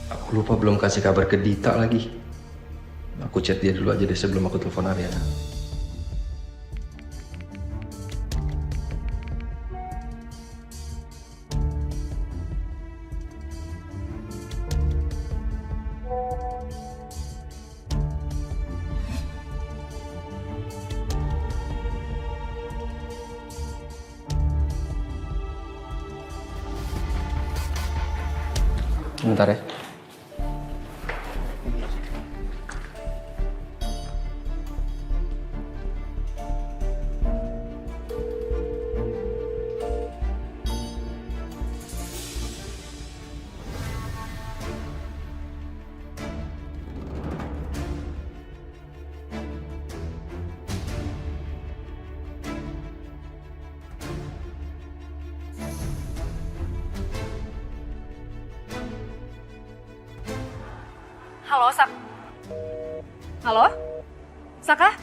Aku lupa belum kasih kabar ke Dita lagi. Aku chat dia dulu aja deh sebelum aku telepon Ariana. Bentar ya. Halo, Sak. Halo? Saka?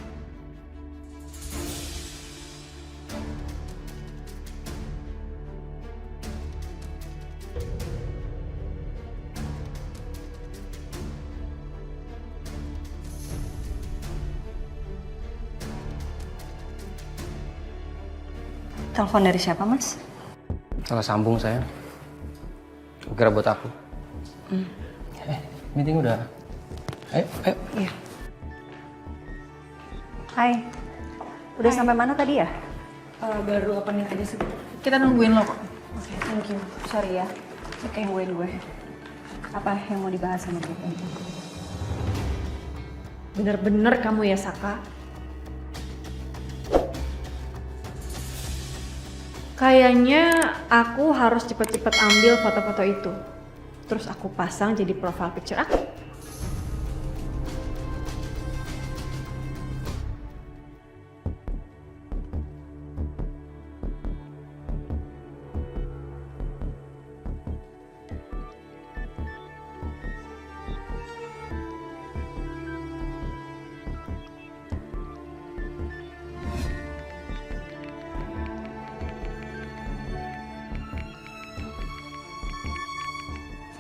Telepon dari siapa, Mas? Salah sambung sayang. Aku kira buat aku. Meeting udah. Ayo, ayo. Iya. Hai. Udah sampai mana tadi ya? Baru opening aja sih. Kita nungguin lo kok. Oke, thank you. Sorry ya. Oke, nungguin gue. Apa yang mau dibahas sama gue? Bener-bener kamu ya, Saka. Kayaknya aku harus cepet-cepet ambil foto-foto itu. Terus aku pasang jadi profile picture aku.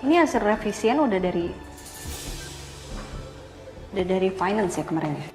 Ini hasil revisian udah dari finance ya kemarin ya?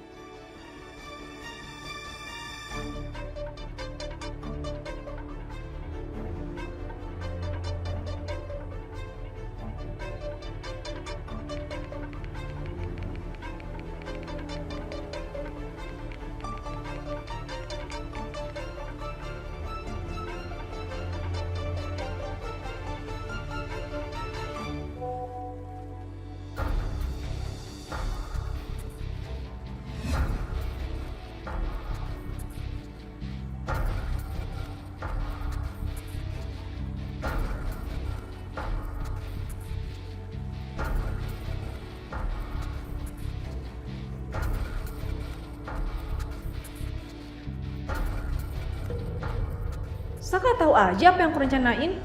Saka tahu aja apa yang aku rencanain.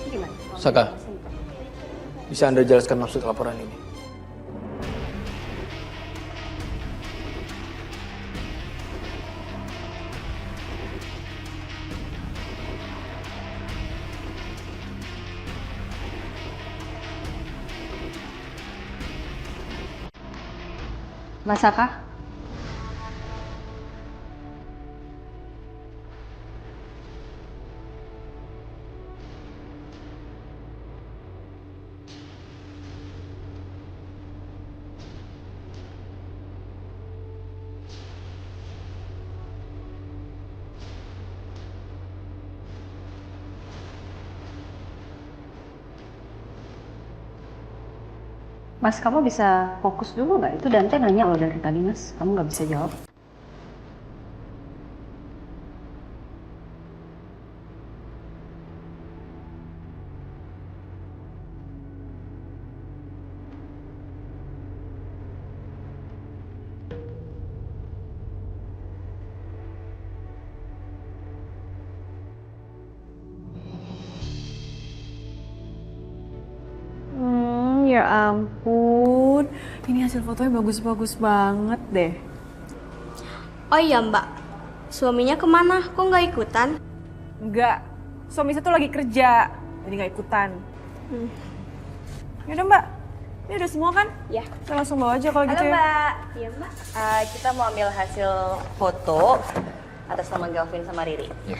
Gimana? Saka, bisa Anda jelaskan maksud laporan ini? Mas Saka? Mas, kamu bisa fokus dulu nggak? Itu Dante nanya loh dari tadi, Mas. Kamu nggak bisa jawab. ya ampun. Ini hasil fotonya bagus-bagus banget deh. Oh iya mbak, suaminya kemana? Kok nggak ikutan? Enggak, suami saya tuh lagi kerja, jadi nggak ikutan. Yaudah mbak, ini udah semua kan? Ya. Saya langsung bawa aja kalau gitu ya. Mbak, Iya mbak. kita mau ambil hasil foto atas nama Galvin sama Riri. Iya.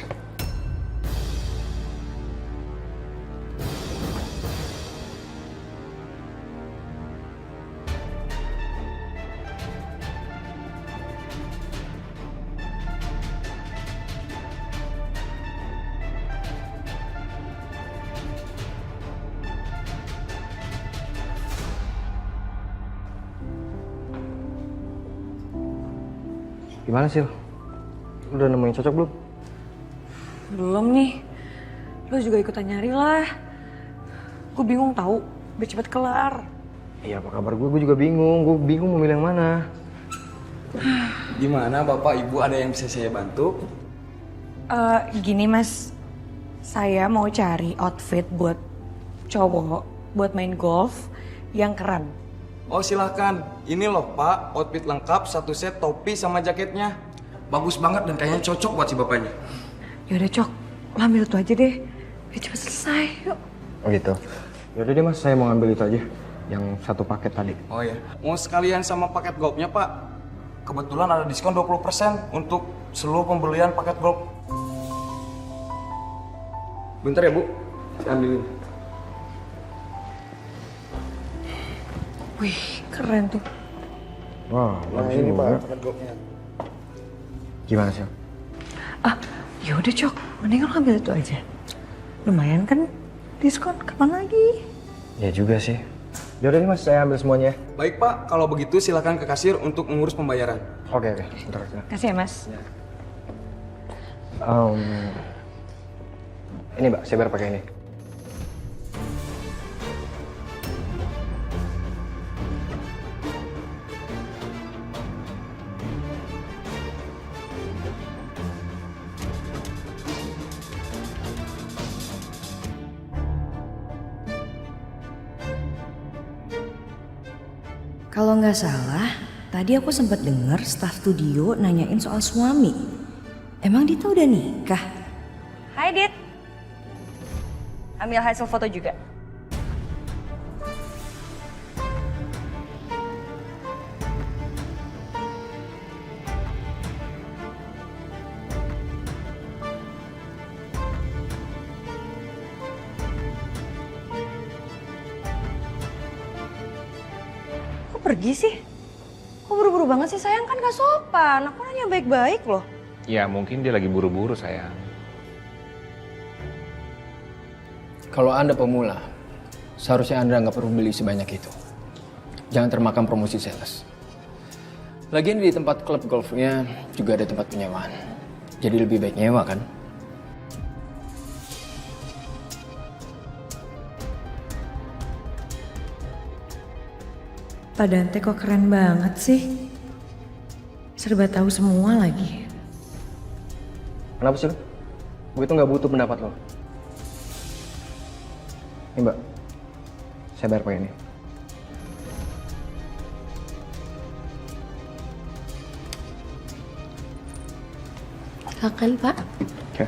Gimana sih? Udah nemuin cocok belum? Belum nih, lo juga ikutan nyari lah. Gue bingung tahu, biar cepet kelar. Iya, apa kabar gue? Gue juga bingung. Gue bingung mau milih yang mana. Gimana Bapak Ibu, ada yang bisa saya bantu? Gini mas, saya mau cari outfit buat cowok, buat main golf yang keren. Oh silahkan, ini loh Pak, outfit lengkap, satu set topi sama jaketnya. Bagus banget dan kayaknya cocok buat si bapaknya. Yaudah Cok, lo ambil itu aja deh, biar cepet selesai, yuk. Oh gitu. Yaudah deh mas, saya mau ngambil itu aja. Yang satu paket tadi. Oh ya, mau sekalian sama paket golfnya Pak. Kebetulan ada diskon 20% untuk seluruh pembelian paket golf. Bentar ya Bu, saya ambilin. Wih, keren tuh. Wah, bagus ini juga. Pak, paket golfnya. Gimana sih? Yaudah Cok, mending lo ambil itu aja. Lumayan kan, diskon, kapan lagi? Ya juga sih. Yaudah nih mas, saya ambil semuanya. Baik Pak, kalau begitu silakan ke kasir untuk mengurus pembayaran. Oke. Bentar. Kasih ya mas. Ini mbak, saya bayar pakai ini. Kalau nggak salah, tadi aku sempat dengar staf studio nanyain soal suami. Emang Dita udah nikah? Hai Dit. Ambil hasil foto juga. Kok pergi sih? Kok buru-buru banget sih sayang, kan gak sopan. Aku nanya baik-baik loh. Ya mungkin dia lagi buru-buru sayang. Kalau Anda pemula, seharusnya Anda nggak perlu beli sebanyak itu. Jangan termakan promosi sales. Lagian di tempat klub golfnya juga ada tempat penyewaan. Jadi lebih baik nyewa kan? Pak Dante kok keren banget sih. Serba tahu semua lagi. Kenapa sih lo? Gue itu nggak butuh pendapat lo. Ini mbak, saya bayar pakai ini. Silakan pak. Oke.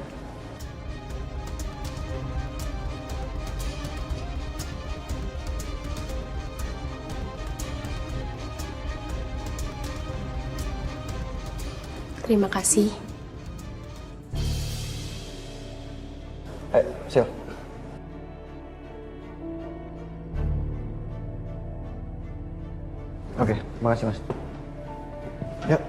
Terima kasih. Sil. Oke, makasih mas. Yuk.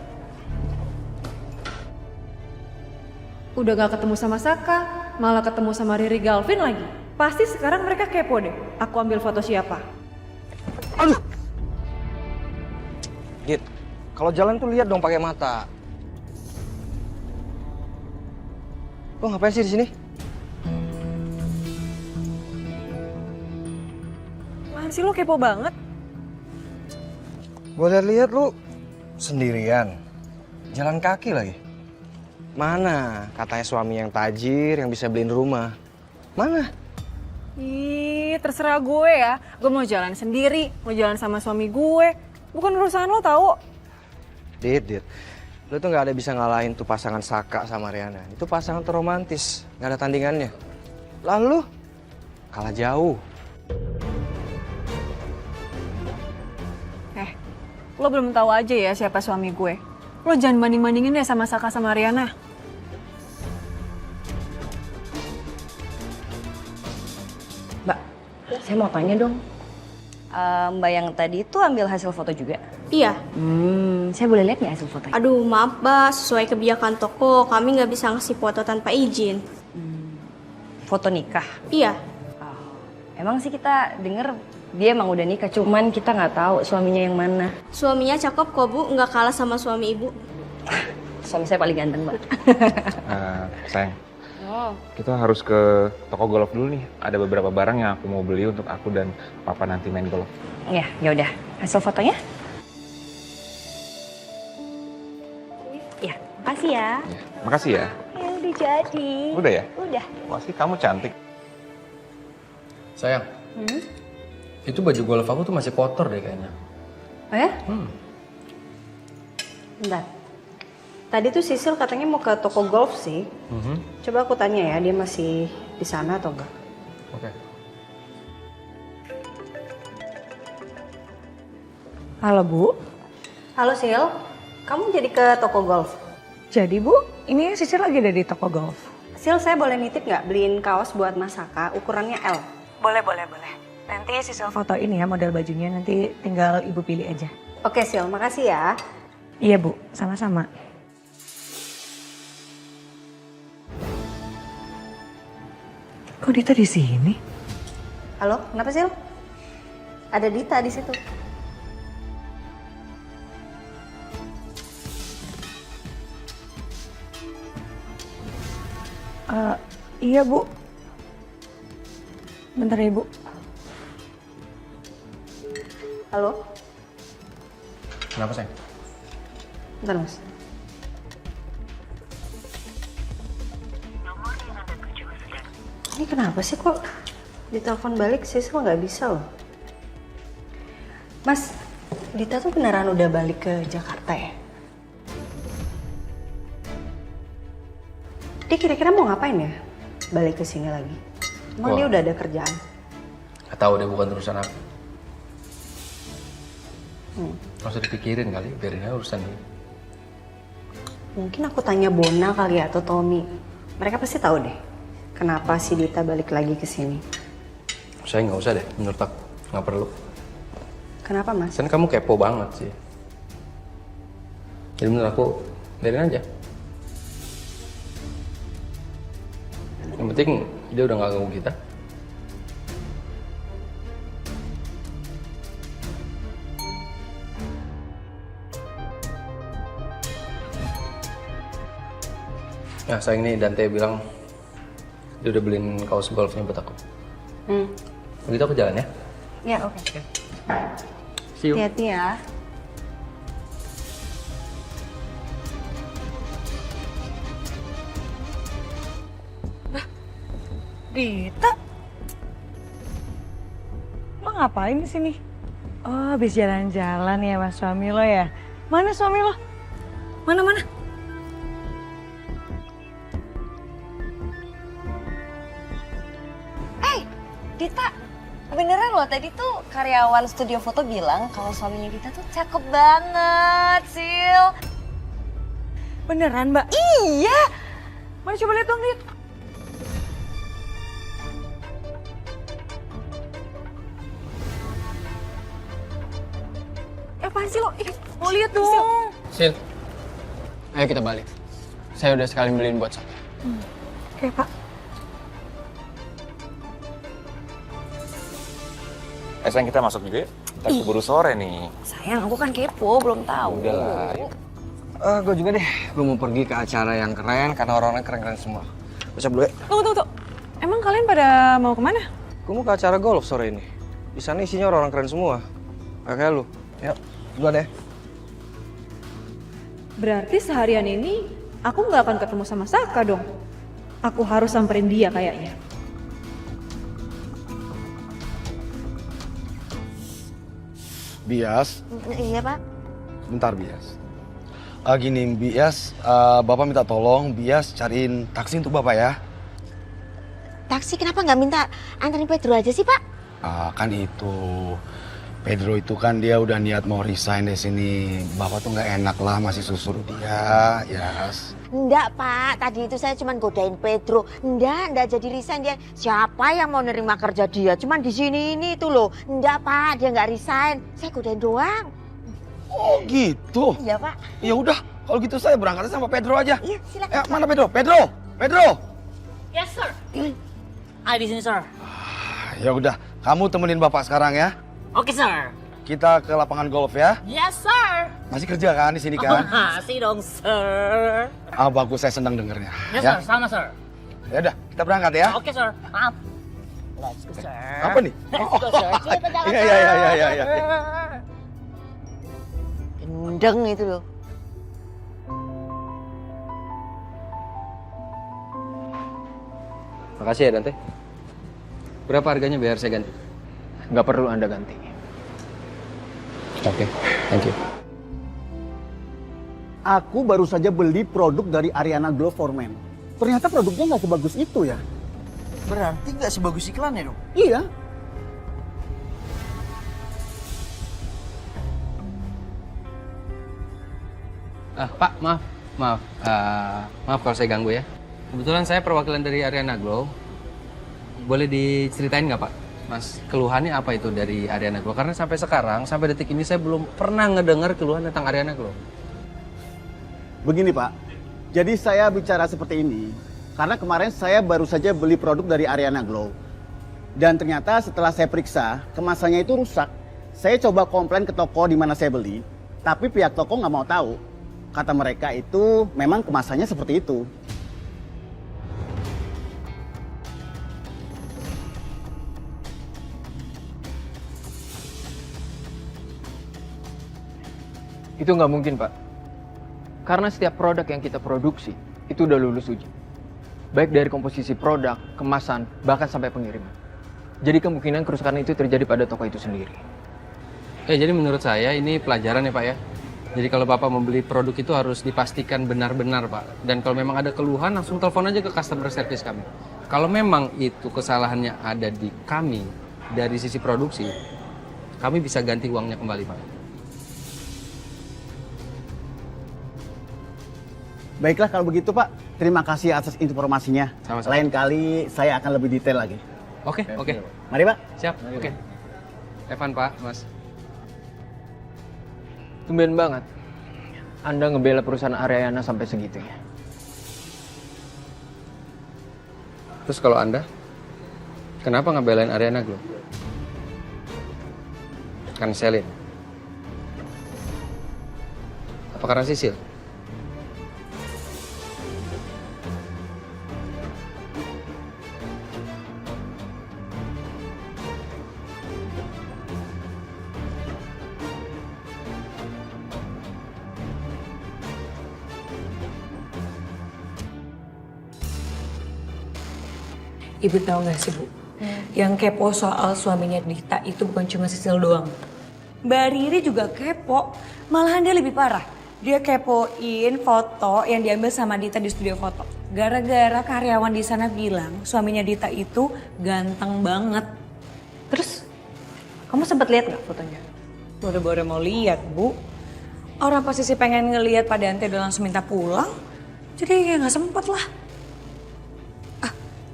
Udah gak ketemu sama Saka, malah ketemu sama Riri Galvin lagi. Pasti sekarang mereka kepo deh. Aku ambil foto siapa. Aduh. Git, kalau jalan tuh lihat dong pakai mata. Lo ngapain sih di sini? Apaan sih lo kepo banget? Gue lihat lu sendirian, jalan kaki lagi. Mana katanya suami yang tajir yang bisa beliin rumah? Mana? Ih, terserah gue ya. Gue mau jalan sendiri, mau jalan sama suami gue. Bukan urusan lo tau. Dit. Lu tuh gak ada bisa ngalahin tuh pasangan Saka sama Riana. Itu pasangan terromantis, gak ada tandingannya. Lalu kalah jauh. Lo belum tahu aja ya siapa suami gue. Lo jangan banding-bandingin deh sama Saka sama Riana. Mbak, saya mau tanya dong. Mbak yang tadi itu ambil hasil foto juga? Iya. Saya boleh lihat nggak hasil fotonya? Aduh, maaf, Mbak. Sesuai kebijakan toko, kami nggak bisa ngasih foto tanpa izin. Foto nikah? Iya. Emang sih kita denger dia emang udah nikah, cuman kita nggak tahu suaminya yang mana. Suaminya cakep kok, Bu. Nggak kalah sama suami ibu. Suami saya paling ganteng, Mbak. Sayang, kita harus ke toko golf dulu nih. Ada beberapa barang yang aku mau beli untuk aku dan papa nanti main golf. Ya udah. Hasil fotonya? Ya, makasih ya. Ya, makasih ya. Ya udah jadi. Udah ya? Udah. Wah sih kamu cantik. Sayang, itu baju golf aku tuh masih kotor deh kayaknya. Oh ya? Bentar. Tadi tuh Sisil katanya mau ke toko golf sih. Coba aku tanya ya, dia masih di sana atau enggak? Oke. Halo Bu. Halo Sil, kamu jadi ke toko golf? Jadi Bu, ini Sisil lagi ada di toko golf. Sil, saya boleh nitip nggak beliin kaos buat Mas Saka ukurannya L? Boleh. Nanti Sisil foto ini ya model bajunya, nanti tinggal Ibu pilih aja. Oke Sil, makasih ya. Iya Bu, sama-sama. Kok Dita di sini? Halo, kenapa Sil? Ada Dita di situ. Iya Bu. Bentar ya Bu. Halo, Kenapa sayang? bentar Mas. Ini kenapa sih kok ditelepon balik Sisil nggak bisa loh? Mas, Dita tuh beneran udah balik ke Jakarta ya? Dia kira-kira mau ngapain ya? Balik ke sini lagi. Emang dia udah ada kerjaan? Gak tahu deh, bukan urusan aku. Gak usah dipikirin kali, biarin aja urusan ini. Mungkin aku tanya Bona kali ya, atau Tommy. Mereka pasti tahu deh kenapa si Dita balik lagi ke sini. Saya nggak usah deh, menurut aku nggak perlu. Kenapa Mas? Kan kamu kepo banget sih. Jadi menurut aku biarin aja. Yang penting dia udah nggak ganggu kita. Nah, sayang nih Dante bilang dia udah beliin kaos golfnya buat aku. Begitu aku jalan ya. Ya oke. See you. Hati-hati ya. Dita? Lo ngapain di sini? Oh, habis jalan-jalan ya mas suami lo ya? Mana suami lo? Mana? Dita, beneran loh tadi tuh karyawan studio foto bilang kalau suaminya Dita tuh cakep banget, Sil. Beneran mbak? Iya. Mana coba lihat dong, Dit. Apaan sih lo? Mau lihat dong. Sil, ayo kita balik. Saya udah sekali beliin buat Saka. Oke, Pak. Sayang kita masuk juga ya. Kita keburu sore nih. Sayang, aku kan kepo, belum tahu. Udahlah, ayo. Gue juga deh. Gue mau pergi ke acara yang keren karena orang-orang keren-keren semua. Ucap dulu ya. Tunggu. Emang kalian pada mau kemana? Gue mau ke acara golf sore ini. Di sana isinya orang-orang keren semua. Kayak lu. Yuk, duluan ya. Berarti seharian ini aku nggak akan ketemu sama Saka dong. Aku harus samperin dia kayaknya. Bias, Iya Pak. bentar Bias. Gini Bias, Bapak minta tolong Bias cariin taksi untuk Bapak ya. Taksi kenapa nggak minta anterin Pedro aja sih Pak? Kan itu, Pedro itu kan dia udah niat mau resign dari sini. Bapak tuh nggak enak lah masih susuruh dia, Yas. Enggak Pak, tadi itu saya cuma godain Pedro. Enggak jadi resign dia. Siapa yang mau nerima kerja dia? Cuman di sini ini itu loh. Enggak Pak, dia nggak resign. Saya godain doang. Oh gitu? Iya Pak. Ya udah, kalau gitu saya berangkat sama Pedro aja. Iya silakan. Mana Pedro? Pedro! Yes sir. Ada di sini sir. Ya udah, kamu temenin Bapak sekarang ya. Oke sir. Kita ke lapangan golf ya. Yes sir. Masih kerja kan di sini kan? Masih dong sir. Bagus, saya senang dengernya. Yes Ya. sir, sama sir. Ya udah, kita berangkat ya. Oke sir, maaf. Let's go sir. Apa nih? Let's go sir. Kita jalan Iya. Gendeng itu loh. Makasih ya Dante. Berapa harganya biar saya ganti? Nggak perlu Anda ganti. Oke, thank you. Aku baru saja beli produk dari Ariana Glow for Men. Ternyata produknya nggak sebagus itu ya. Berarti nggak sebagus iklannya dong? Iya. Pak, maaf kalau saya ganggu ya. Kebetulan saya perwakilan dari Ariana Glow. Boleh diceritain nggak Pak, Mas, keluhannya apa itu dari Ariana Glow? Karena sampai sekarang, sampai detik ini saya belum pernah ngedengar keluhan tentang Ariana Glow. Begini Pak, jadi saya bicara seperti ini karena kemarin saya baru saja beli produk dari Ariana Glow. Dan ternyata setelah saya periksa, kemasannya itu rusak. Saya coba komplain ke toko di mana saya beli, tapi pihak toko nggak mau tahu. Kata mereka itu memang kemasannya seperti itu. Itu nggak mungkin, Pak. Karena setiap produk yang kita produksi itu udah lulus uji. Baik dari komposisi produk, kemasan, bahkan sampai pengiriman. Jadi kemungkinan kerusakan itu terjadi pada toko itu sendiri. Jadi menurut saya ini pelajaran ya Pak ya. Jadi kalau Bapak membeli produk itu harus dipastikan benar-benar Pak. Dan kalau memang ada keluhan langsung telepon aja ke customer service kami. Kalau memang itu kesalahannya ada di kami dari sisi produksi, kami bisa ganti uangnya kembali Pak. Baiklah kalau begitu Pak, terima kasih atas informasinya. Sama-sama. Lain kali saya akan lebih detail lagi. Oke. Mari Pak. Siap, oke. Evan Pak, Mas. Tumben banget. Anda ngebela perusahaan Ariana sampai segitunya. Terus kalau Anda, kenapa ngebelain Ariana Glow? Kan Selin. Apa karena Sisil? Ibu tahu nggak sih Bu, yang kepo soal suaminya Dita itu bukan cuma Sisil doang. Mbak Riri juga kepo, malahan dia lebih parah. Dia kepoin foto yang diambil sama Dita di studio foto. Gara-gara karyawan di sana bilang suaminya Dita itu ganteng banget. Terus, kamu sempat lihat nggak fotonya? Baru-baru mau lihat Bu. Orang posisi pengen ngelihat Pak Dante udah langsung minta pulang, jadi ya nggak sempet lah.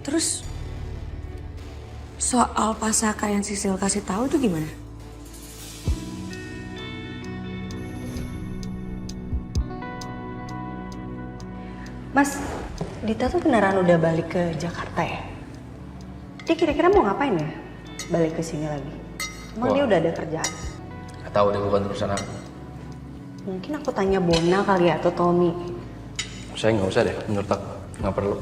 Terus soal Pasaka yang Sisil kasih tahu itu gimana? Mas, Dita tuh beneran udah balik ke Jakarta ya? Dia kira-kira mau ngapain ya? Balik ke sini lagi. Emang dia udah ada kerjaan? Gak tahu deh, bukan urusan aku. Mungkin aku tanya Bona kali ya atau Tommy. Saya nggak usah deh, menurut aku. Nggak perlu.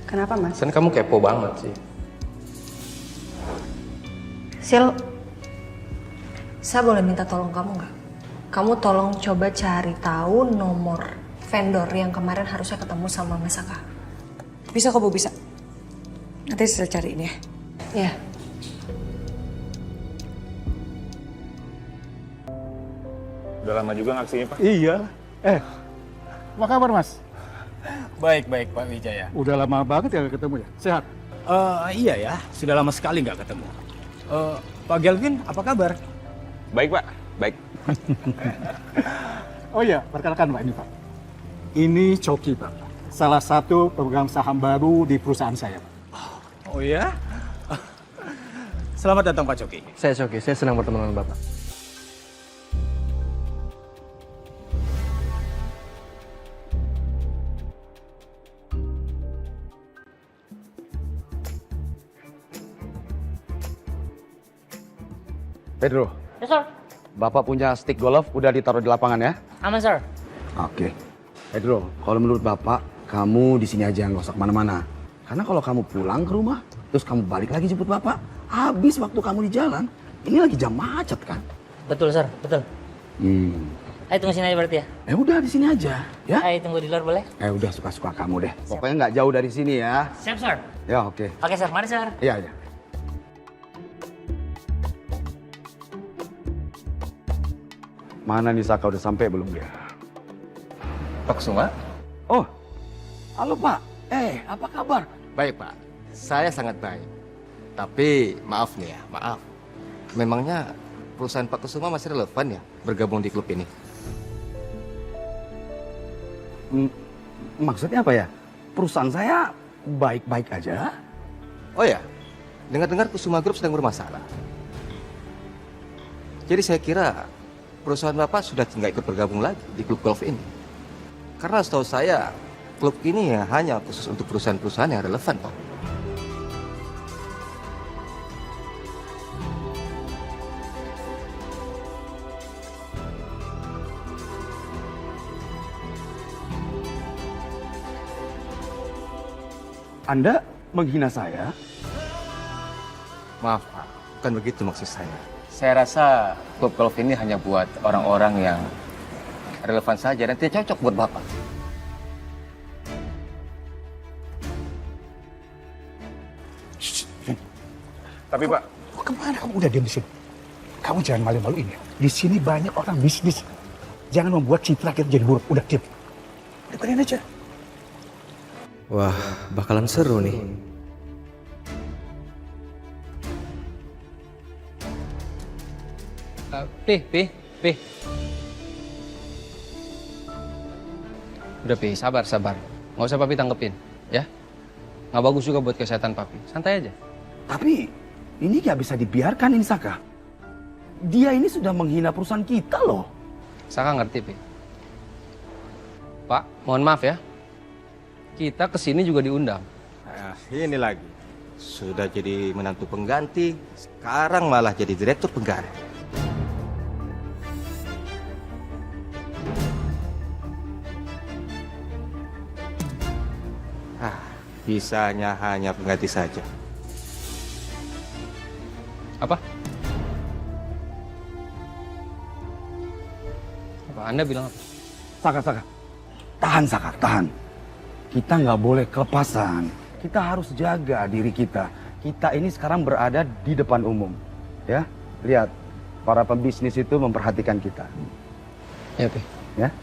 Kenapa Mas? Kan kamu kepo banget sih. Sil, saya boleh minta tolong kamu nggak? Kamu tolong coba cari tahu nomor vendor yang kemarin harusnya ketemu sama Mas Aka. Bisa kok Bu, bisa. Nanti saya cariin ya. Ya. Udah lama juga nggak kesini, Pak. Iya. Apa kabar, Mas? Baik Pak Wijaya. Udah lama banget ya nggak ketemu ya? Sehat? Iya ya, sudah lama sekali nggak ketemu. Pak Gelvin, apa kabar? Baik, Pak. Baik. Oh iya, perkenalkan Pak ini Pak. Ini Coki Pak. Salah satu pemegang saham baru di perusahaan saya Pak. Oh ya? Selamat datang Pak Coki. Saya Coki, saya senang bertemu dengan Bapak. Pedro, Yes, sir. Bapak punya stick golf udah ditaruh di lapangan ya? Aman, sir. Oke. Pedro, kalau menurut Bapak, kamu di sini aja nggak usah kemana-mana. Karena kalau kamu pulang ke rumah, terus kamu balik lagi jemput Bapak, habis waktu kamu di jalan. Ini lagi jam macet kan? Betul, sir. Betul. Ayo tunggu sini aja berarti ya? Udah di sini aja, ya? Ayo tunggu di luar boleh? Udah suka-suka kamu deh. Pokoknya nggak jauh dari sini ya. Siap, sir. Ya, oke. Oke, sir. Mari, sir. Iya, iya. Mana nih Saka udah sampai belum dia? Pak Kusuma? Oh, halo Pak. Apa kabar? Baik Pak, saya sangat baik. Tapi maaf nih ya, maaf. Memangnya perusahaan Pak Kusuma masih relevan ya bergabung di klub ini? Maksudnya apa ya? Perusahaan saya baik-baik aja. Oh ya, dengar-dengar Kusuma Group sedang bermasalah. Jadi saya kira perusahaan Bapak sudah nggak ikut bergabung lagi di klub golf ini. Karena setahu saya, klub ini ya hanya khusus untuk perusahaan-perusahaan yang relevan, Pak. Anda menghina saya? Maaf, Pak. Bukan begitu maksud saya. Saya rasa klub golf ini hanya buat orang-orang yang relevan saja dan tidak cocok buat Bapak. Tapi Pak, kemana kamu udah diam di sini? Kamu jangan malu-maluin ya. Di sini banyak orang bisnis. Jangan membuat citra kita jadi buruk. Udah diam. Dengerin aja. Wah, bakalan seru nih. Pi. Udah Pi, sabar. Nggak usah Papi tanggepin, ya. Nggak bagus juga buat kesehatan Papi. Santai aja. Tapi ini nggak bisa dibiarkan ini Saka. Dia ini sudah menghina perusahaan kita loh. Saka ngerti, Pi. Pak, mohon maaf ya. Kita kesini juga diundang. Nah, ini lagi. Sudah jadi menantu pengganti, sekarang malah jadi direktur pengganti. Bisanya hanya pengganti saja. Apa? Anda bilang apa? Saka. Tahan Saka, tahan. Kita nggak boleh kelepasan. Kita harus jaga diri kita. Kita ini sekarang berada di depan umum. Ya, lihat. Para pembisnis itu memperhatikan kita. Ya, Pi. Ya.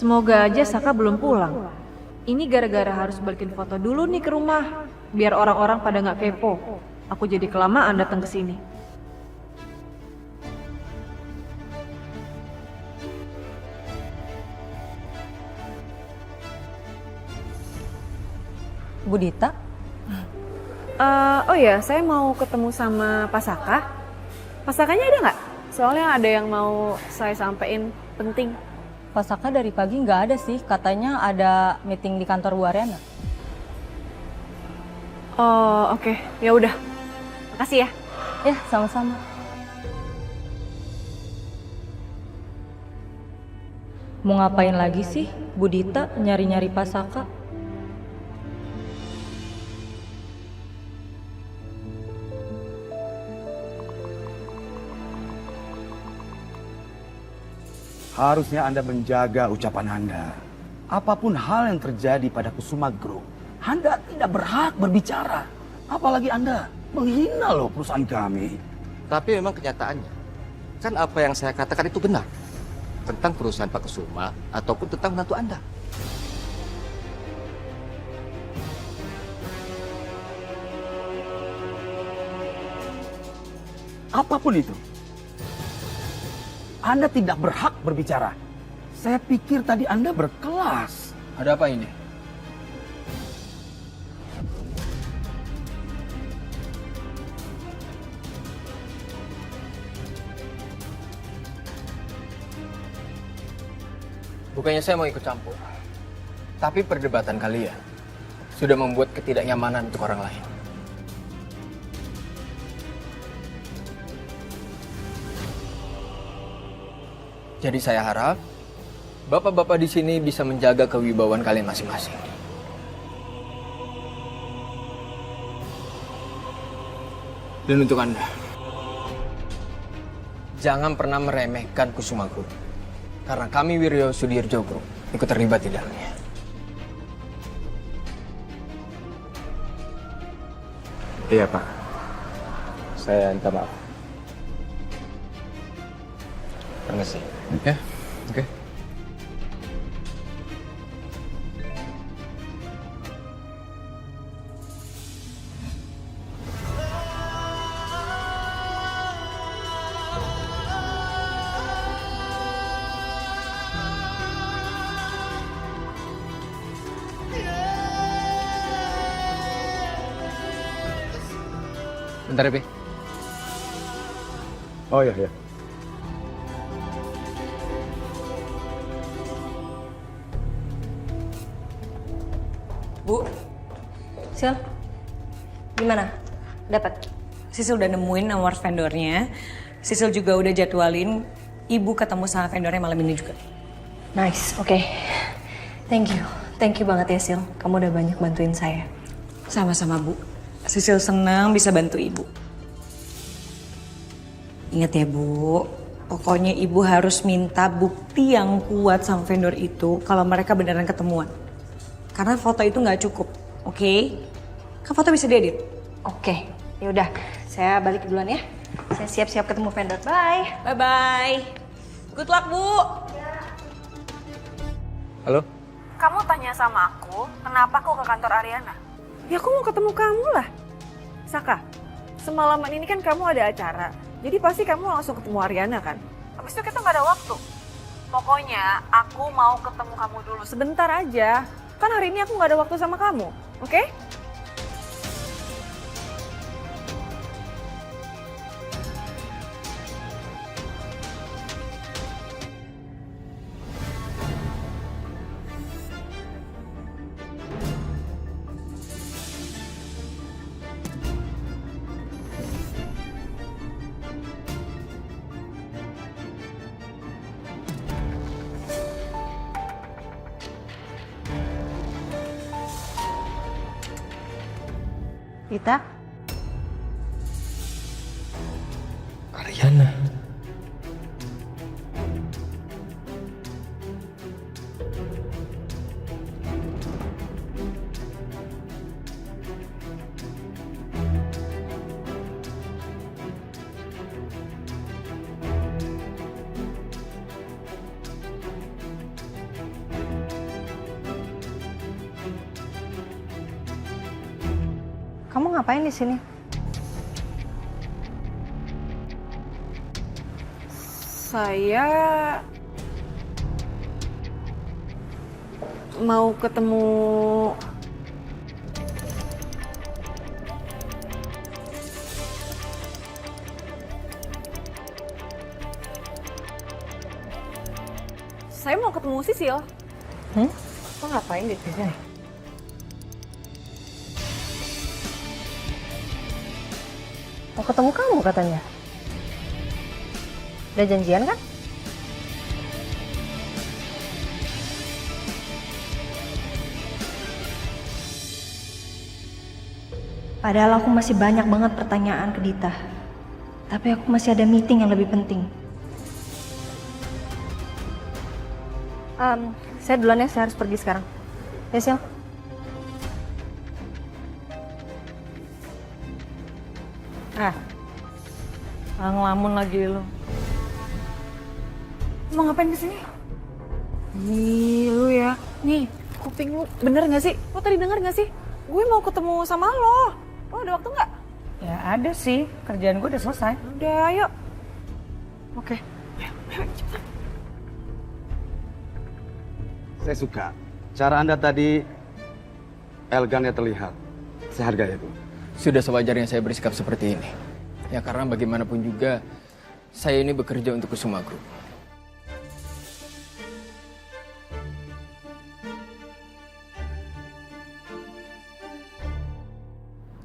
Semoga aja Saka belum pulang. Ini gara-gara harus balikin foto dulu nih ke rumah. Biar orang-orang pada nggak kepo. Aku jadi kelamaan datang ke sini. Bu Dita? Oh ya, saya mau ketemu sama Pak Saka. Pak Sakanya ada nggak? Soalnya ada yang mau saya sampein penting. Pak Saka dari pagi nggak ada sih, katanya ada meeting di kantor Bu Ariana. Oh, oke. Ya udah. Makasih ya. Ya, sama-sama. Mau ngapain lagi sih Bu Dita nyari-nyari Pak Saka? Harusnya Anda menjaga ucapan Anda. Apapun hal yang terjadi pada Kusuma Group, Anda tidak berhak berbicara. Apalagi Anda menghina loh perusahaan kami. Tapi memang kenyataannya, kan apa yang saya katakan itu benar. Tentang perusahaan Pak Kusuma ataupun tentang menantu Anda. Apapun itu, Anda tidak berhak berbicara. Saya pikir tadi Anda berkelas. Ada apa ini? Bukannya saya mau ikut campur, tapi perdebatan kalian sudah membuat ketidaknyamanan untuk orang lain. Jadi saya harap bapak-bapak di sini bisa menjaga kewibawaan kalian masing-masing. Dan untuk Anda, jangan pernah meremehkan Kusuma Group. Karena kami Wiryo Sudirjo Group ikut terlibat di dalamnya. Iya Pak, saya minta maaf. Permisi. Ya, oke. Bentar ya, Pi. Oh iya, iya. Bu, Sil, gimana? Dapat? Sisil udah nemuin nomor vendornya. Sisil juga udah jadwalin ibu ketemu sama vendornya malam ini juga. Nice, oke. Thank you. Thank you banget ya, Sil. Kamu udah banyak bantuin saya. Sama-sama, Bu. Sisil senang bisa bantu ibu. Ingat ya, Bu. Pokoknya ibu harus minta bukti yang kuat sama vendor itu kalau mereka beneran ketemuan. Karena foto itu nggak cukup, oke? Kan foto bisa diedit. Oke, yaudah. Saya balik duluan ya. Saya siap-siap ketemu vendor. Bye. Bye-bye. Good luck, Bu. Halo? Kamu tanya sama aku, kenapa aku ke kantor Ariana? Ya aku mau ketemu kamu lah. Saka, semalaman ini kan kamu ada acara. Jadi pasti kamu langsung ketemu Ariana kan? Habis itu kita nggak ada waktu. Pokoknya aku mau ketemu kamu dulu sebentar aja. Kan hari ini aku nggak ada waktu sama kamu, oke? Rita? Ariana. Kamu ngapain di sini? Saya mau ketemu Sisil. Lo ngapain di sini? Mau ketemu kamu katanya. Udah janjian kan? Padahal aku masih banyak banget pertanyaan ke Dita. Tapi aku masih ada meeting yang lebih penting. Saya duluan ya, saya harus pergi sekarang. Ya, Sil. Ngelamun lagi lu. Mau ngapain kesini? Nih, lu ya. Nih, kuping lu bener gak sih? Lo tadi denger gak sih? Gue mau ketemu sama lo. Lo ada waktu nggak? Ya ada sih, kerjaan gue udah selesai. Udah, ayo. Oke. Saya suka. Cara Anda tadi elegan ya terlihat. Saya hargai itu. Sudah sewajarnya saya bersikap seperti ini. Ya karena bagaimanapun juga, saya ini bekerja untuk Kusuma Group.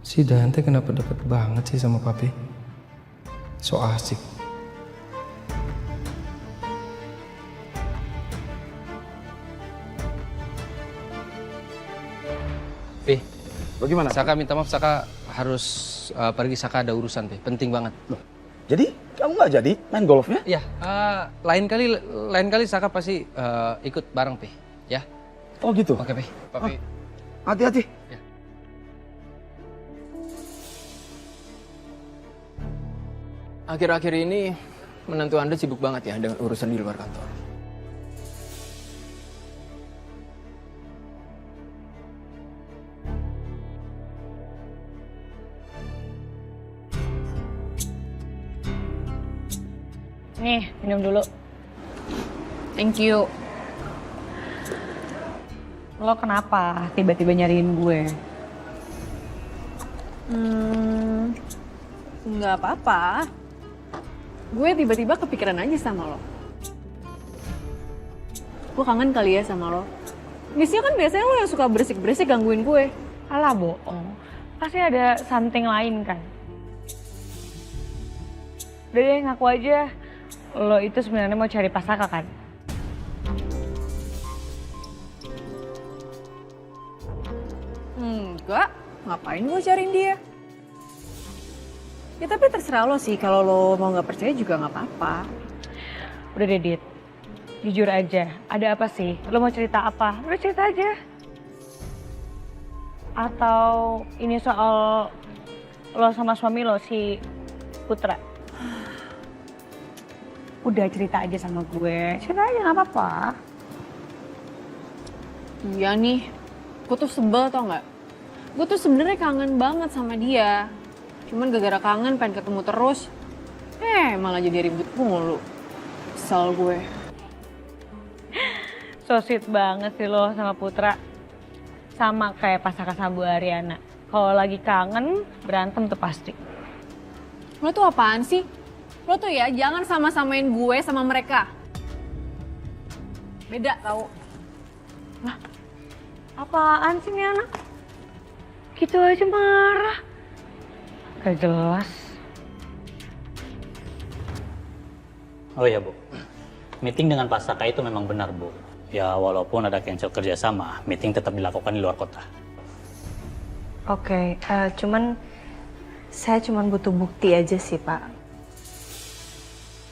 Si Dante kenapa deket banget sih sama papi? So asik. Pi, bagaimana? Saka minta maaf, Saka harus pergi. Saka ada urusan, Pi. Penting banget. Loh, jadi kamu nggak jadi main golfnya? Iya, lain kali Saka pasti ikut bareng, Pi. Ya? Oh gitu? Oke, Pi. Papi. Hati-hati. Ya. Akhir-akhir ini menantu Anda sibuk banget ya dengan urusan di luar kantor. Nih, minum dulu. Thank you. Lo kenapa tiba-tiba nyariin gue? Nggak apa-apa. Gue tiba-tiba kepikiran aja sama lo. Gue kangen kali ya sama lo. Biasanya lo yang suka berisik-berisik gangguin gue. Alah bohong. Pasti ada something lain kan? Udah deh, ngaku aja. Lo itu sebenarnya mau cari Pasaka kan? Enggak. Ngapain gue cariin dia? Ya tapi terserah lo sih, kalau lo mau nggak percaya juga nggak apa-apa. Udah deh, Dit. Jujur aja, ada apa sih? Lo mau cerita apa? Udah cerita aja. Atau ini soal lo sama suami lo, si Putra? Udah cerita aja sama gue, cerita aja nggak apa-apa. Iya nih, gue tuh sebel tau nggak? Gue tuh sebenarnya kangen banget sama dia. Cuman gara-gara kangen pengen ketemu terus, malah jadi ribut mulu. Kesel gue. So sweet banget sih lo sama Putra. Sama kayak Pasaka sama Bu Ariana. Kalau lagi kangen, berantem tuh pasti. Lo tuh apaan sih? Lo tuh ya jangan sama-samain gue sama mereka. Beda tau. Lah, apaan sih nih anak? Gitu aja marah. Gak jelas. Oh iya Bu, meeting dengan Pasaka itu memang benar Bu. Ya walaupun ada cancel kerjasama, meeting tetap dilakukan di luar kota. Oke, saya cuman butuh bukti aja sih Pak.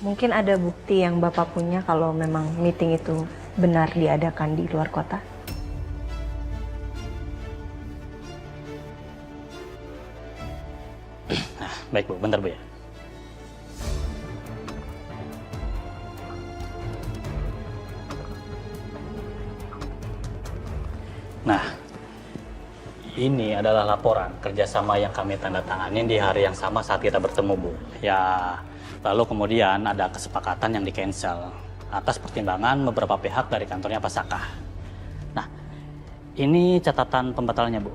Mungkin ada bukti yang Bapak punya kalau memang meeting itu benar diadakan di luar kota. Baik Bu, bentar Bu ya. Nah, ini adalah laporan kerjasama yang kami tanda tanganin di hari yang sama saat kita bertemu Bu. Ya, lalu kemudian ada kesepakatan yang di-cancel atas pertimbangan beberapa pihak dari kantornya Pasaka. Nah, ini catatan pembatalannya Bu.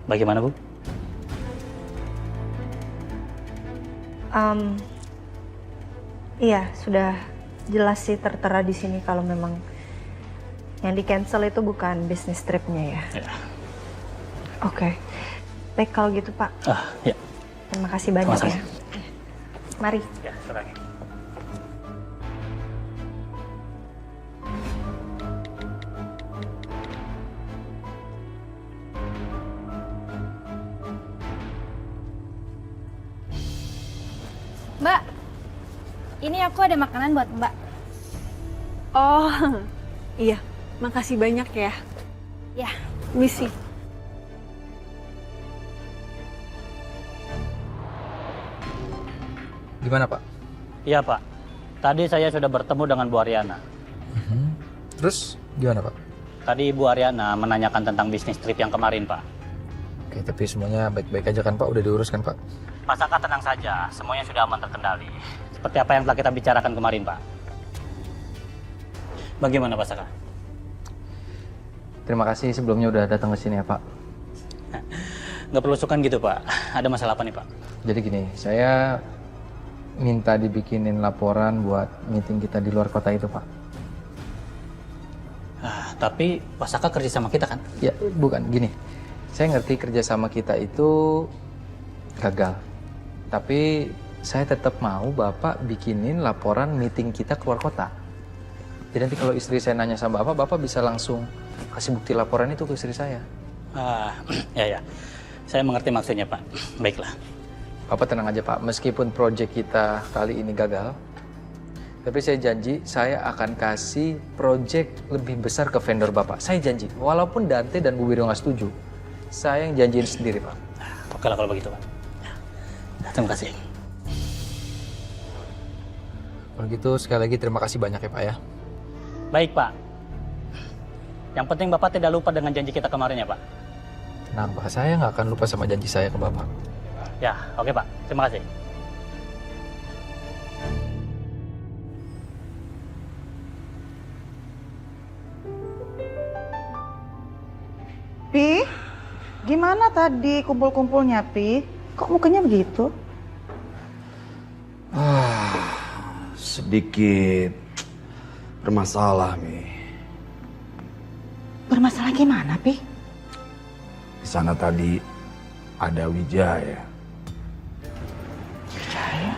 Bagaimana Bu? Iya, sudah jelas sih tertera di sini kalau memang yang di cancel itu bukan bisnis tripnya ya. Ya. Oke, baik kalau gitu Pak. Ya. Terima kasih banyak Sama-sama. ya. Mari. Ya, silakan. Mbak, ini aku ada makanan buat Mbak. Oh, iya. Makasih banyak ya. Ya. Misi. Gimana Pak? Iya Pak, tadi saya sudah bertemu dengan Bu Ariana. Terus gimana Pak? Tadi Bu Ariana menanyakan tentang bisnis trip yang kemarin Pak. Oke, tapi semuanya baik-baik aja kan Pak? Udah diurus kan Pak? Pak Saka tenang saja, semuanya sudah aman terkendali. Seperti apa yang telah kita bicarakan kemarin Pak. Bagaimana Pak Saka? Terima kasih sebelumnya udah datang ke sini ya Pak. Nggak perlu sukan gitu Pak, ada masalah apa nih Pak? Jadi gini, saya minta dibikinin laporan buat meeting kita di luar kota itu Pak. Tapi Pak Saka kerja sama kita kan? Ya, bukan. Gini, saya ngerti kerja sama kita itu gagal. Tapi saya tetap mau Bapak bikinin laporan meeting kita keluar kota. Jadi nanti kalau istri saya nanya sama Bapak, Bapak bisa langsung kasih bukti laporan itu ke istri saya. Ya. Saya mengerti maksudnya Pak. Baiklah. Bapak tenang aja Pak, meskipun proyek kita kali ini gagal, tapi saya janji saya akan kasih proyek lebih besar ke vendor Bapak. Saya janji, walaupun Dante dan Bu Wiro nggak setuju, saya yang janjiin sendiri Pak. Oke lah kalau begitu Pak. Terima kasih. Kalau gitu sekali lagi terima kasih banyak ya Pak ya. Baik Pak. Yang penting Bapak tidak lupa dengan janji kita kemarin ya Pak. Tenang Pak, saya nggak akan lupa sama janji saya ke Bapak. Ya, oke Pak. Terima kasih. Pi, gimana tadi kumpul-kumpulnya, Pi? Kok mukanya begitu? Sedikit bermasalah, Mi. Bermasalah gimana, Pi? Di sana tadi ada Wijaya. Wijaya?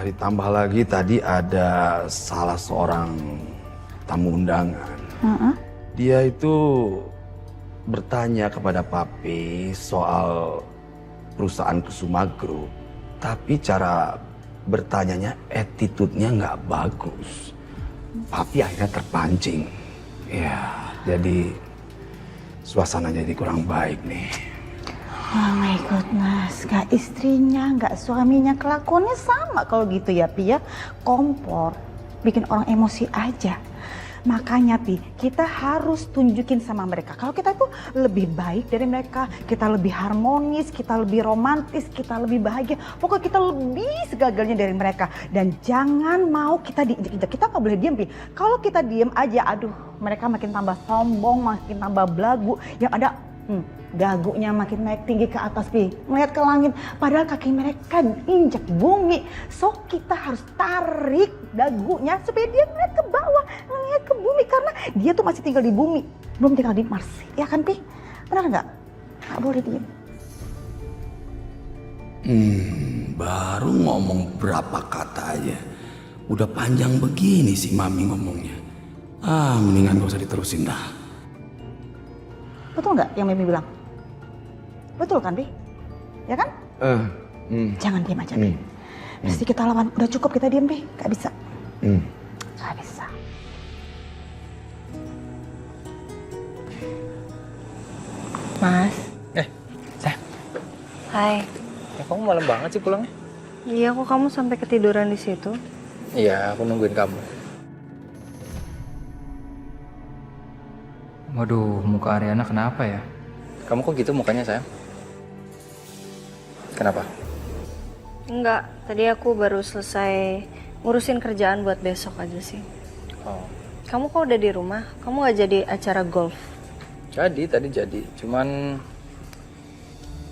Ditambah lagi tadi ada salah seorang tamu undangan. Dia itu bertanya kepada Papi soal perusahaan Kusuma Group. Tapi cara bertanyanya, attitude-nya nggak bagus. Papi akhirnya terpancing. Ya, jadi suasana jadi kurang baik nih. Oh my goodness, gak istrinya, gak suaminya, kelakuannya sama kalau gitu ya, Pi ya. Kompor, bikin orang emosi aja. Makanya Pi, kita harus tunjukin sama mereka kalau kita tuh lebih baik dari mereka, kita lebih harmonis, kita lebih romantis, kita lebih bahagia. Pokoknya kita lebih segagalnya dari mereka. Dan jangan mau kita diinjak-injak, kita nggak boleh diem Pi. Kalau kita diem aja, aduh mereka makin tambah sombong, makin tambah belagu. Yang ada dagunya makin naik tinggi ke atas Pi, melihat ke langit, padahal kaki mereka injak bumi. So kita harus tarik dagunya supaya dia melihat ke bawah, melihat ke bumi, karena dia tuh masih tinggal di bumi, belum tinggal di Mars, ya kan Pi? Benar nggak? Nggak boleh diem. Baru ngomong berapa kata aja, udah panjang begini sih Mami ngomongnya. Mendingan gak usah diterusin dah. Betul nggak yang Mimi bilang? Betul kan, Pi? Ya kan? Jangan diam aja, Pi. Mesti kita lawan. Udah cukup kita diam, Pi. Gak bisa. Gak bisa. Mas. Sayang. Hai. Ya, kamu malam banget sih pulangnya? Iya, kok kamu sampai ketiduran di situ? Iya, aku nungguin kamu. Waduh, muka Ariana kenapa ya? Kamu kok gitu mukanya, sayang? Kenapa? Enggak, tadi aku baru selesai ngurusin kerjaan buat besok aja sih. Oh. Kamu kok udah di rumah? Kamu gak jadi acara golf? Tadi jadi. Cuman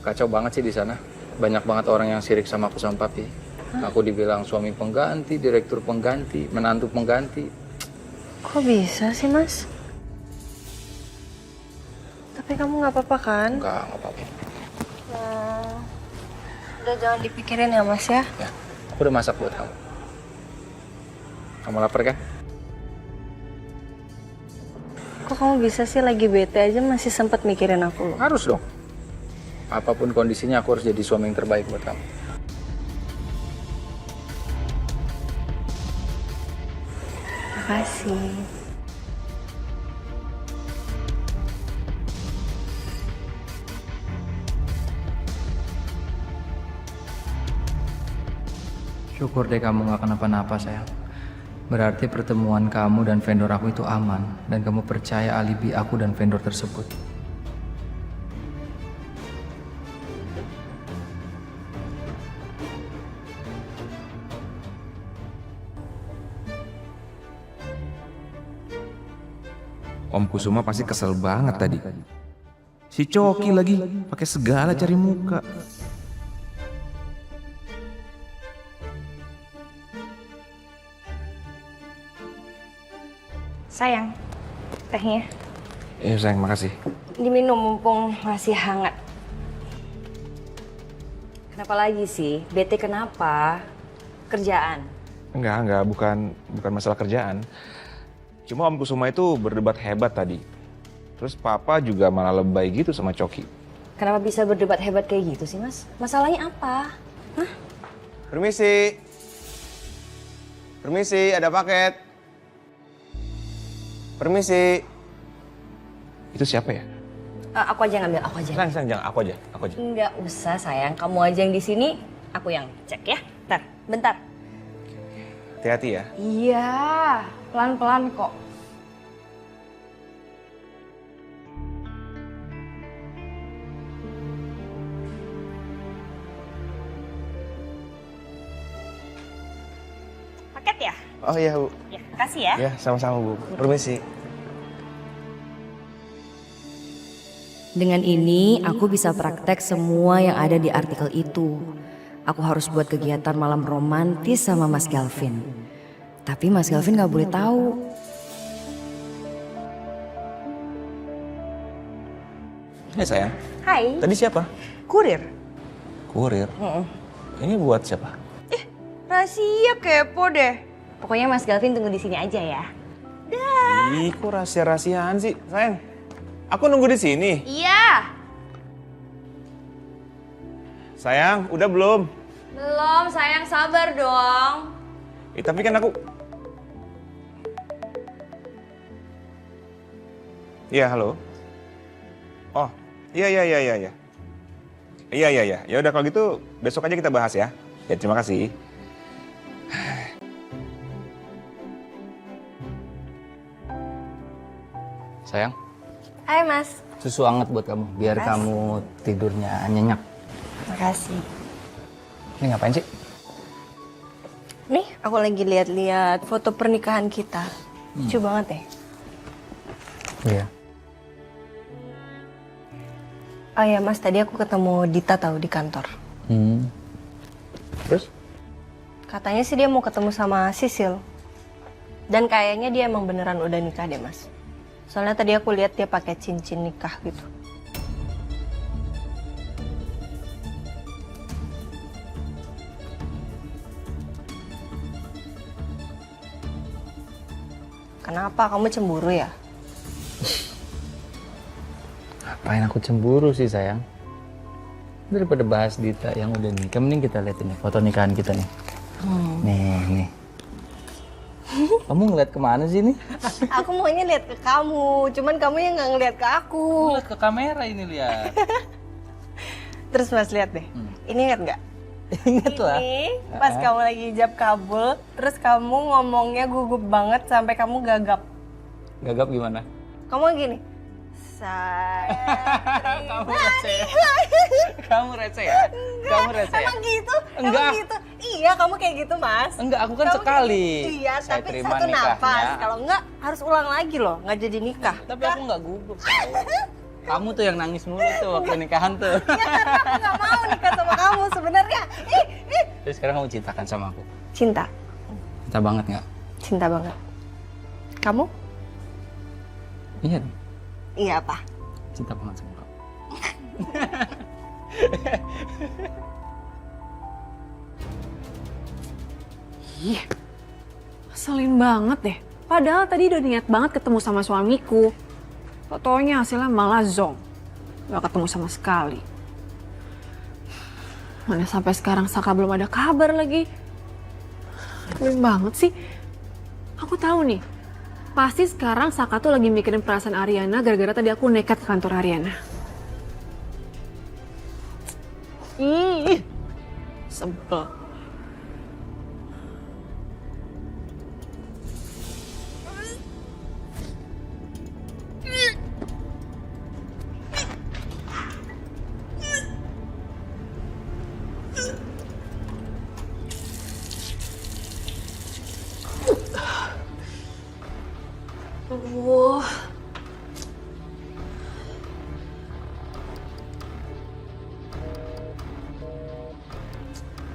kacau banget sih di sana. Banyak banget orang yang sirik sama aku sama Papi. Aku dibilang suami pengganti, direktur pengganti, menantu pengganti. Kok bisa sih, Mas? Tapi kamu gak apa-apa kan? Enggak apa-apa. Udah jangan dipikirin ya, Mas ya? Ya, aku udah masak buat kamu. Kamu lapar kan? Kok kamu bisa sih lagi bete aja masih sempat mikirin aku loh? Harus dong. apapun kondisinya aku harus jadi suami yang terbaik buat kamu. Makasih. Syukur deh kamu gak kenapa-napa sayang. Berarti pertemuan kamu dan vendor aku itu aman. Dan kamu percaya alibi aku dan vendor tersebut. Om Kusuma pasti kesel banget tadi. Si Coki lagi pakai segala cari muka. Sayang, tehnya. Iya sayang, makasih. Diminum mumpung masih hangat. Kenapa lagi sih? Bete kenapa? Kerjaan? Enggak, bukan masalah kerjaan. Cuma Om Kusuma itu berdebat hebat tadi. Terus Papa juga malah lebay gitu sama Coki. Kenapa bisa berdebat hebat kayak gitu sih, Mas? Masalahnya apa? Hah? Permisi. Permisi, ada paket. Permisi. Itu siapa ya? Aku aja ngambil, aku aja. Sayang, jangan, aku aja. Nggak usah sayang, kamu aja yang di sini, aku yang cek ya. Bentar. Hati-hati ya. Iya, pelan-pelan kok. Paket ya? Oh iya, Bu. Ya, makasih ya. Ya, sama-sama, Bu. Permisi. Dengan ini, aku bisa praktek semua yang ada di artikel itu. Aku harus buat kegiatan malam romantis sama Mas Galvin. Tapi Mas Galvin gak boleh tahu. Hai sayang. Hai. Tadi siapa? Kurir. Kurir. Ini buat siapa? Rahasia kepo deh. Pokoknya Mas Galvin tunggu di sini aja ya. Ih, kok rahasia-rahasiaan sih, sayang? Aku nunggu di sini. Iya. Sayang, udah belum? Belum, sayang, sabar dong. Tapi kan aku... Iya, halo. Oh, iya. Iya. Ya udah kalau gitu besok aja kita bahas ya. Ya, terima kasih. Sayang, Hai Mas. susu hangat buat kamu. Biar Makasih. kamu tidurnya nyenyak. Makasih. Ini ngapain sih? Nih, aku lagi lihat-lihat foto pernikahan kita. Lucu banget ya. Iya. Oh ya Mas, tadi aku ketemu Dita tahu di kantor. Terus? Katanya sih dia mau ketemu sama Sisil. Dan kayaknya dia emang beneran udah nikah deh Mas. Soalnya tadi aku lihat dia pakai cincin nikah gitu. Kenapa? Kamu cemburu ya? Ngapain aku cemburu sih sayang? Daripada bahas Dita yang udah nikah, mending kita lihat ini foto nikahan kita nih. Nih. Kamu ngeliat kemana sih nih? Aku maunya lihat ke kamu, cuman kamu yang nggak ngeliat ke aku. Lihat ke kamera ini lihat. Terus Mas lihat deh, ini ingat nggak? Ingat lah. Ini pas kamu lagi hijab kabul, terus kamu ngomongnya gugup banget sampai kamu gagap. Gagap gimana? Kamu gini, Kamu receh. Kamu receh ya? Kamu receh ya? Emang gitu? Enggak. Emang gitu? Iya, kamu kayak gitu, Mas. Enggak, aku kan Kamu sekali. Iya, Saya tapi terima satu nikahnya. nafas. Kalau enggak, harus ulang lagi loh. Nggak jadi nikah. Tapi aku nggak gugup. Kamu tuh yang nangis mulu tuh waktu nikahan tuh. Iya, karena aku nggak mau nikah sama kamu sebenarnya. Terus sekarang kamu cintakan sama aku? Cinta. Cinta banget nggak? Cinta banget. Kamu? Iya dong. Iya, apa? Cinta banget sama kamu. Ih, ngeselin banget deh. Padahal tadi udah niat banget ketemu sama suamiku. Fotonya hasilnya malah zonk. Gak ketemu sama sekali. Mana sampai sekarang Saka belum ada kabar lagi. Keren banget sih. Aku tahu nih, pasti sekarang Saka tuh lagi mikirin perasaan Ariana gara-gara tadi aku nekat ke kantor Ariana. Ih, sebel. Aduh.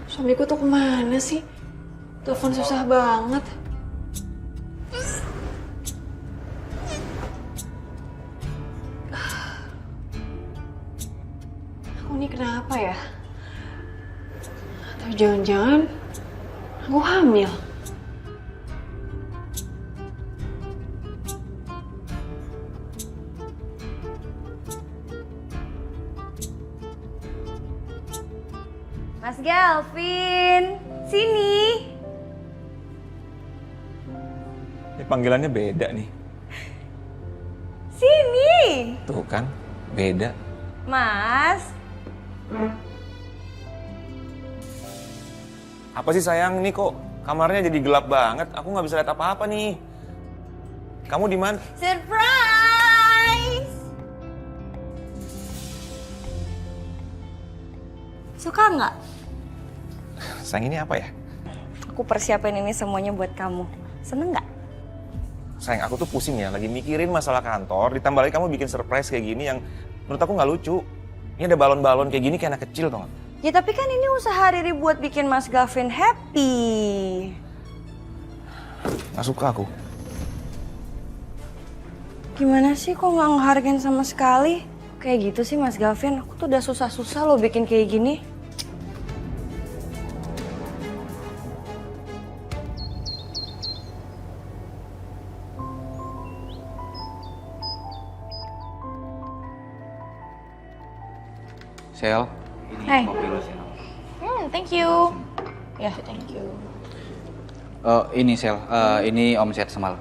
Suamiku tuh kemana sih? Telepon susah banget. Aku ini kenapa ya? Atau jangan-jangan aku hamil? Mas Galvin, sini. Ini panggilannya beda nih. Sini. Tuh kan, beda. Mas. Apa sih sayang, nih kok kamarnya jadi gelap banget. Aku nggak bisa lihat apa-apa nih. Kamu di mana? Surprise. Suka nggak? Sayang, ini apa ya? Aku persiapin ini semuanya buat kamu. Seneng nggak? Sayang, aku tuh pusing ya, lagi mikirin masalah kantor, ditambah lagi kamu bikin surprise kayak gini yang menurut aku nggak lucu. Ini ada balon-balon kayak gini kayak anak kecil, tau gak? Ya tapi kan ini usaha Riri buat bikin Mas Gavin happy. Nggak suka aku. Gimana sih kok nggak ngehargain sama sekali? Kayak gitu sih Mas Gavin, aku tuh udah susah-susah loh bikin kayak gini. Sel, Hai. kopi lu, Sel. Thank you. Ya, thank you. Ini Sel, ini omset semalam.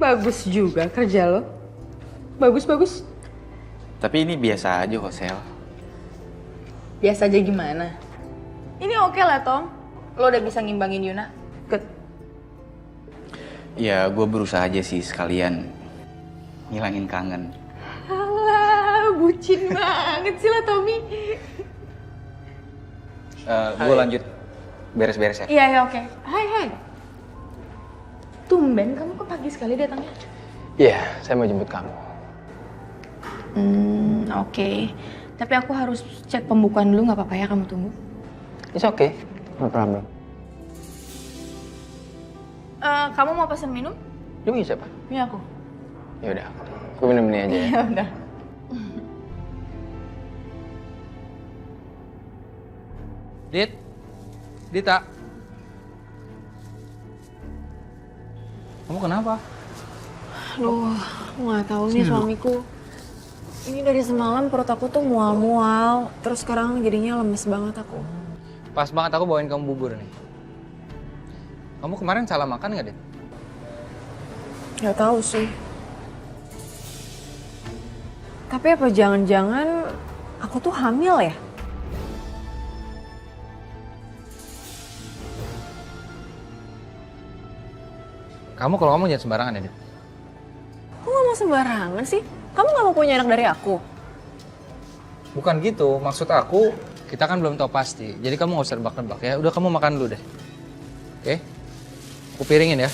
Bagus juga kerja lo. Bagus. Tapi ini biasa aja kok, Sel. Biasa aja gimana? Ini oke lah, Tom. Lo udah bisa ngimbangin Yuna. Good. Ya, gue berusaha aja sih sekalian ngilangin kangen. Alah, bucin banget sih lah, Tommy. Gue lanjut beres-beres ya. Iya, oke. Hai. Tumben kamu kok pagi sekali datangnya? Iya, saya mau jemput kamu. Oke. Tapi aku harus cek pembukuan dulu, nggak apa-apa ya kamu tunggu? It's okay, no problem. Kamu mau pesen minum? Lu siapa? Ini aku. Ya udah, aku minum ini aja ya. Ya udah. Dita. Kamu kenapa? Aduh, aku nggak tahu nih suamiku. Ini dari semalam perut aku tuh mual-mual. Terus sekarang jadinya lemes banget aku. Pas banget aku bawain kamu bubur nih. Kamu kemarin salah makan nggak, Dit? Nggak tahu sih. Tapi apa jangan-jangan aku tuh hamil ya? Kalau kamu jangan sembarangan ya, Dit. Kok nggak mau sembarangan sih? Kamu nggak mau punya anak dari aku? Bukan gitu, maksud aku kita kan belum tahu pasti. Jadi kamu nggak usah nebak-nebak ya. Udah kamu makan dulu deh. Oke? Aku piringin ya.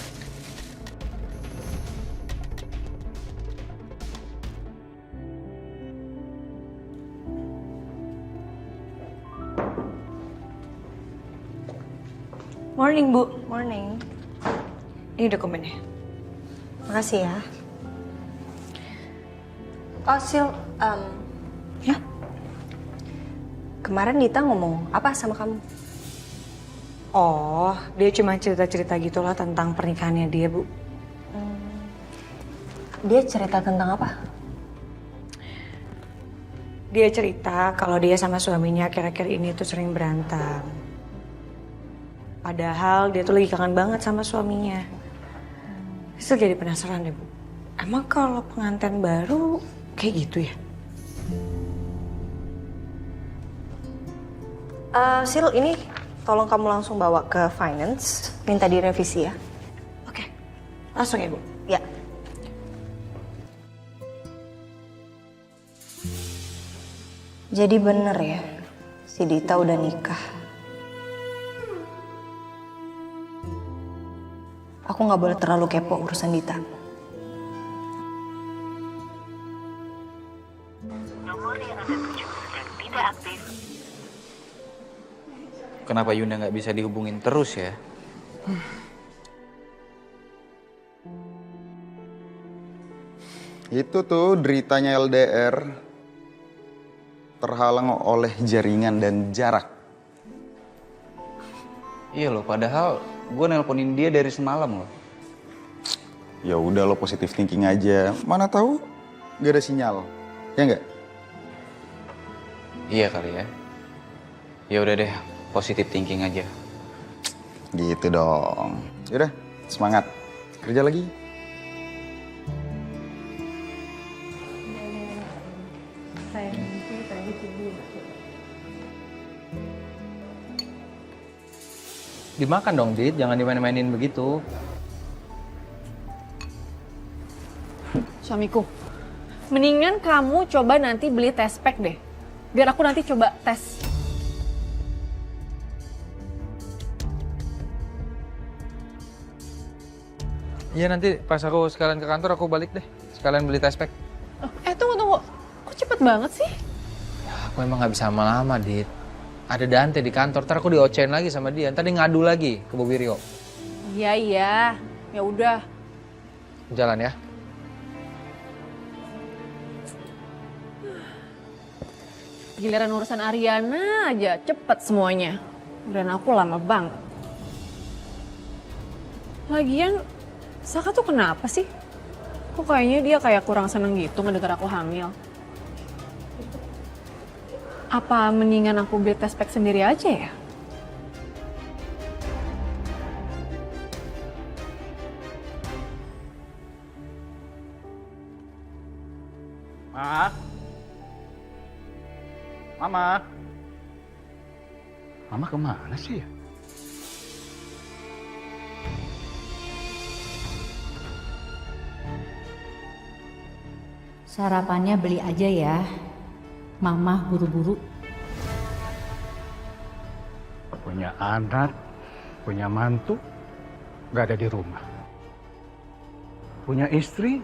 Morning, Bu. Morning. Ini dokumennya. Makasih ya. Oh, Sil, ya? Kemarin Dita ngomong apa sama kamu? Oh, dia cuma cerita-cerita gitulah tentang pernikahannya dia, Bu. Dia cerita tentang apa? Dia cerita kalau dia sama suaminya akhir-akhir ini tuh sering berantem. Padahal dia tuh lagi kangen banget sama suaminya. Saya jadi penasaran deh, Bu. Emang kalau pengantin baru kayak gitu ya? Sil, ini tolong kamu langsung bawa ke finance, minta direvisi ya. Oke, langsung ya, Bu? Ya. Jadi bener ya, si Dita udah nikah. Aku nggak boleh terlalu kepo urusan Dita. Nomor yang Anda tuju sedang tidak aktif. Kenapa Yunda nggak bisa dihubungin terus ya? Itu tuh deritanya LDR terhalang oleh jaringan dan jarak. Iya loh, padahal gue nelponin dia dari semalam loh. Ya udah lo positive thinking aja. Mana tahu gak ada sinyal. Ya nggak? Iya kali ya. Ya udah deh, positive thinking aja. Gitu dong. Yaudah, semangat. Kerja lagi. Dimakan dong, Dit. Jangan dimain-mainin begitu. Suamiku, mendingan kamu coba nanti beli test pack deh. Biar aku nanti coba tes. Iya, nanti pas aku sekalian ke kantor aku balik deh. Sekalian beli test pack. Tunggu. Kok cepet banget sih? Aku emang nggak bisa lama-lama, Dit. Ada Dante di kantor, ntar aku diocein lagi sama dia. Ntar dia ngadu lagi ke Bobby Rio. Iya. Ya udah. Jalan ya. Giliran urusan Ariana aja cepet semuanya. Dan aku lama banget. Lagian, Saka tuh kenapa sih? Kok kayaknya dia kayak kurang seneng gitu ngedengar aku hamil. Apa mendingan aku beli test pack sendiri aja ya? Mama kemana sih ya? Sarapannya beli aja ya. Mama buru-buru. Punya anak, punya mantu, nggak ada di rumah. Punya istri,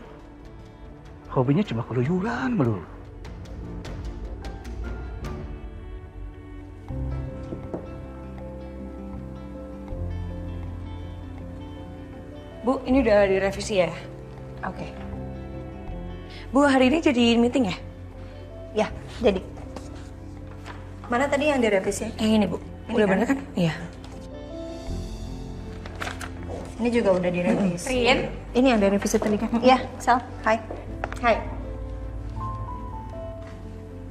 hobinya cuma keluyuran melulu. Bu, ini udah direvisi ya? Oke. Bu, hari ini jadi meeting ya? Ya, jadi. Mana tadi yang direvisi? Yang ini, Bu. Udah bener kan? Iya. Ini juga udah direvisi. Rin? Ini yang direvisi tadi kan? Iya, Sal. Hai. Hai.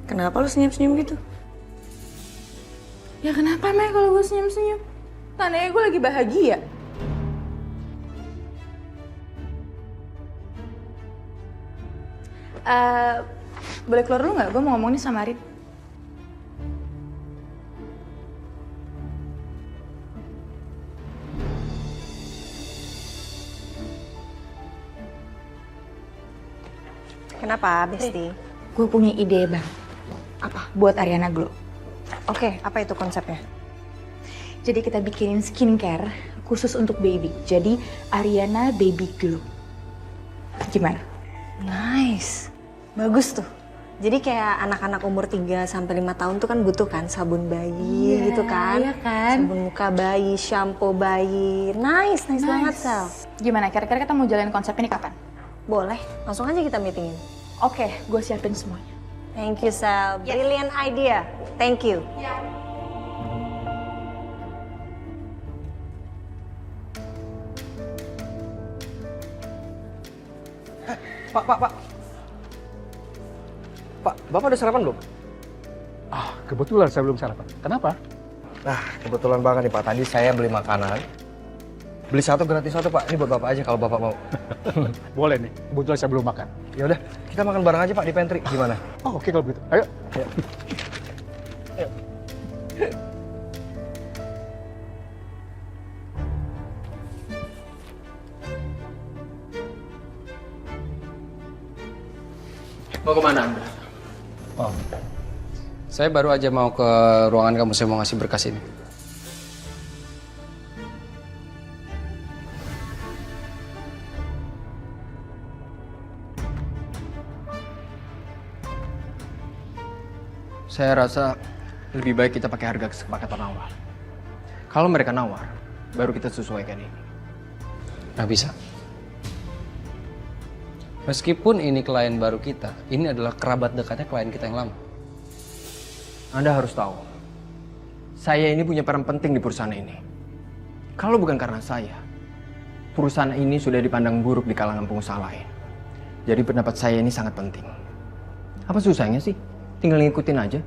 Kenapa lu senyum-senyum gitu? Ya kenapa, Mei, kalau gue senyum-senyum? Tandanya gue lagi bahagia. Boleh keluar dulu nggak? Gue mau ngomong nih sama Rin. Kenapa, Besti? Gue punya ide, Bang. Apa? Buat Ariana Glow. Oke, apa itu konsepnya? Jadi kita bikinin skincare khusus untuk baby. Jadi Ariana Baby Glow. Gimana? Nice. Bagus tuh. Jadi kayak anak-anak umur 3 sampai 5 tahun tuh kan butuh kan sabun bayi gitu kan. Iya kan? Sabun muka bayi, shampoo bayi. Nice banget, Sal. Gimana? Kira-kira kita mau jalanin konsep ini kapan? Boleh, langsung aja kita meetingin. Oke, gue siapin semuanya. Thank you, Sal. Brilliant idea. Thank you. Pak. Pak, Bapak udah sarapan belum? Ah, kebetulan saya belum sarapan. Kenapa? Nah, kebetulan banget nih Pak. Tadi saya beli makanan. Beli satu gratis satu Pak. Ini buat Bapak aja kalau Bapak mau. Boleh nih. Kebetulan saya belum makan. Ya udah, kita makan bareng aja Pak di pantry. Gimana? Oh, oke kalau begitu. Ayo. Mau kemana Anda? Oh. Saya baru aja mau ke ruangan kamu, saya mau ngasih berkas ini. Saya rasa lebih baik kita pakai harga kesepakatan awal. Kalau mereka nawar, baru kita sesuaikan ini. Nggak bisa. Meskipun ini klien baru kita, ini adalah kerabat dekatnya klien kita yang lama. Anda harus tahu, saya ini punya peran penting di perusahaan ini. Kalau bukan karena saya, perusahaan ini sudah dipandang buruk di kalangan pengusaha lain. Jadi pendapat saya ini sangat penting. Apa susahnya sih? Tinggal ngikutin aja.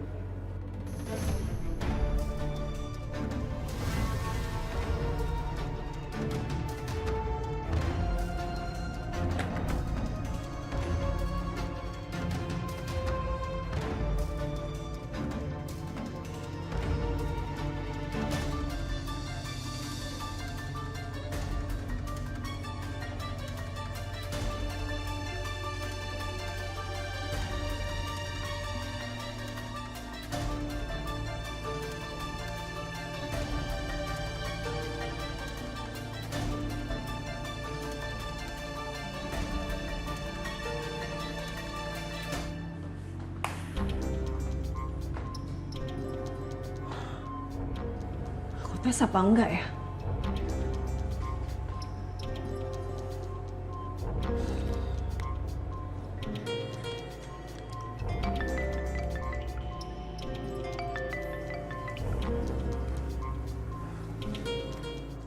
Tes apa enggak ya?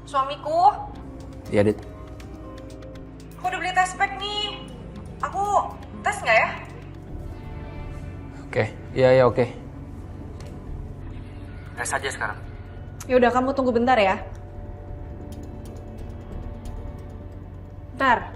Suamiku, Iya, Dit. aku udah beli tes pack nih. Aku tes nggak ya? Oke, iya oke. Tes aja sekarang. Ya udah, kamu tunggu bentar ya. Bentar.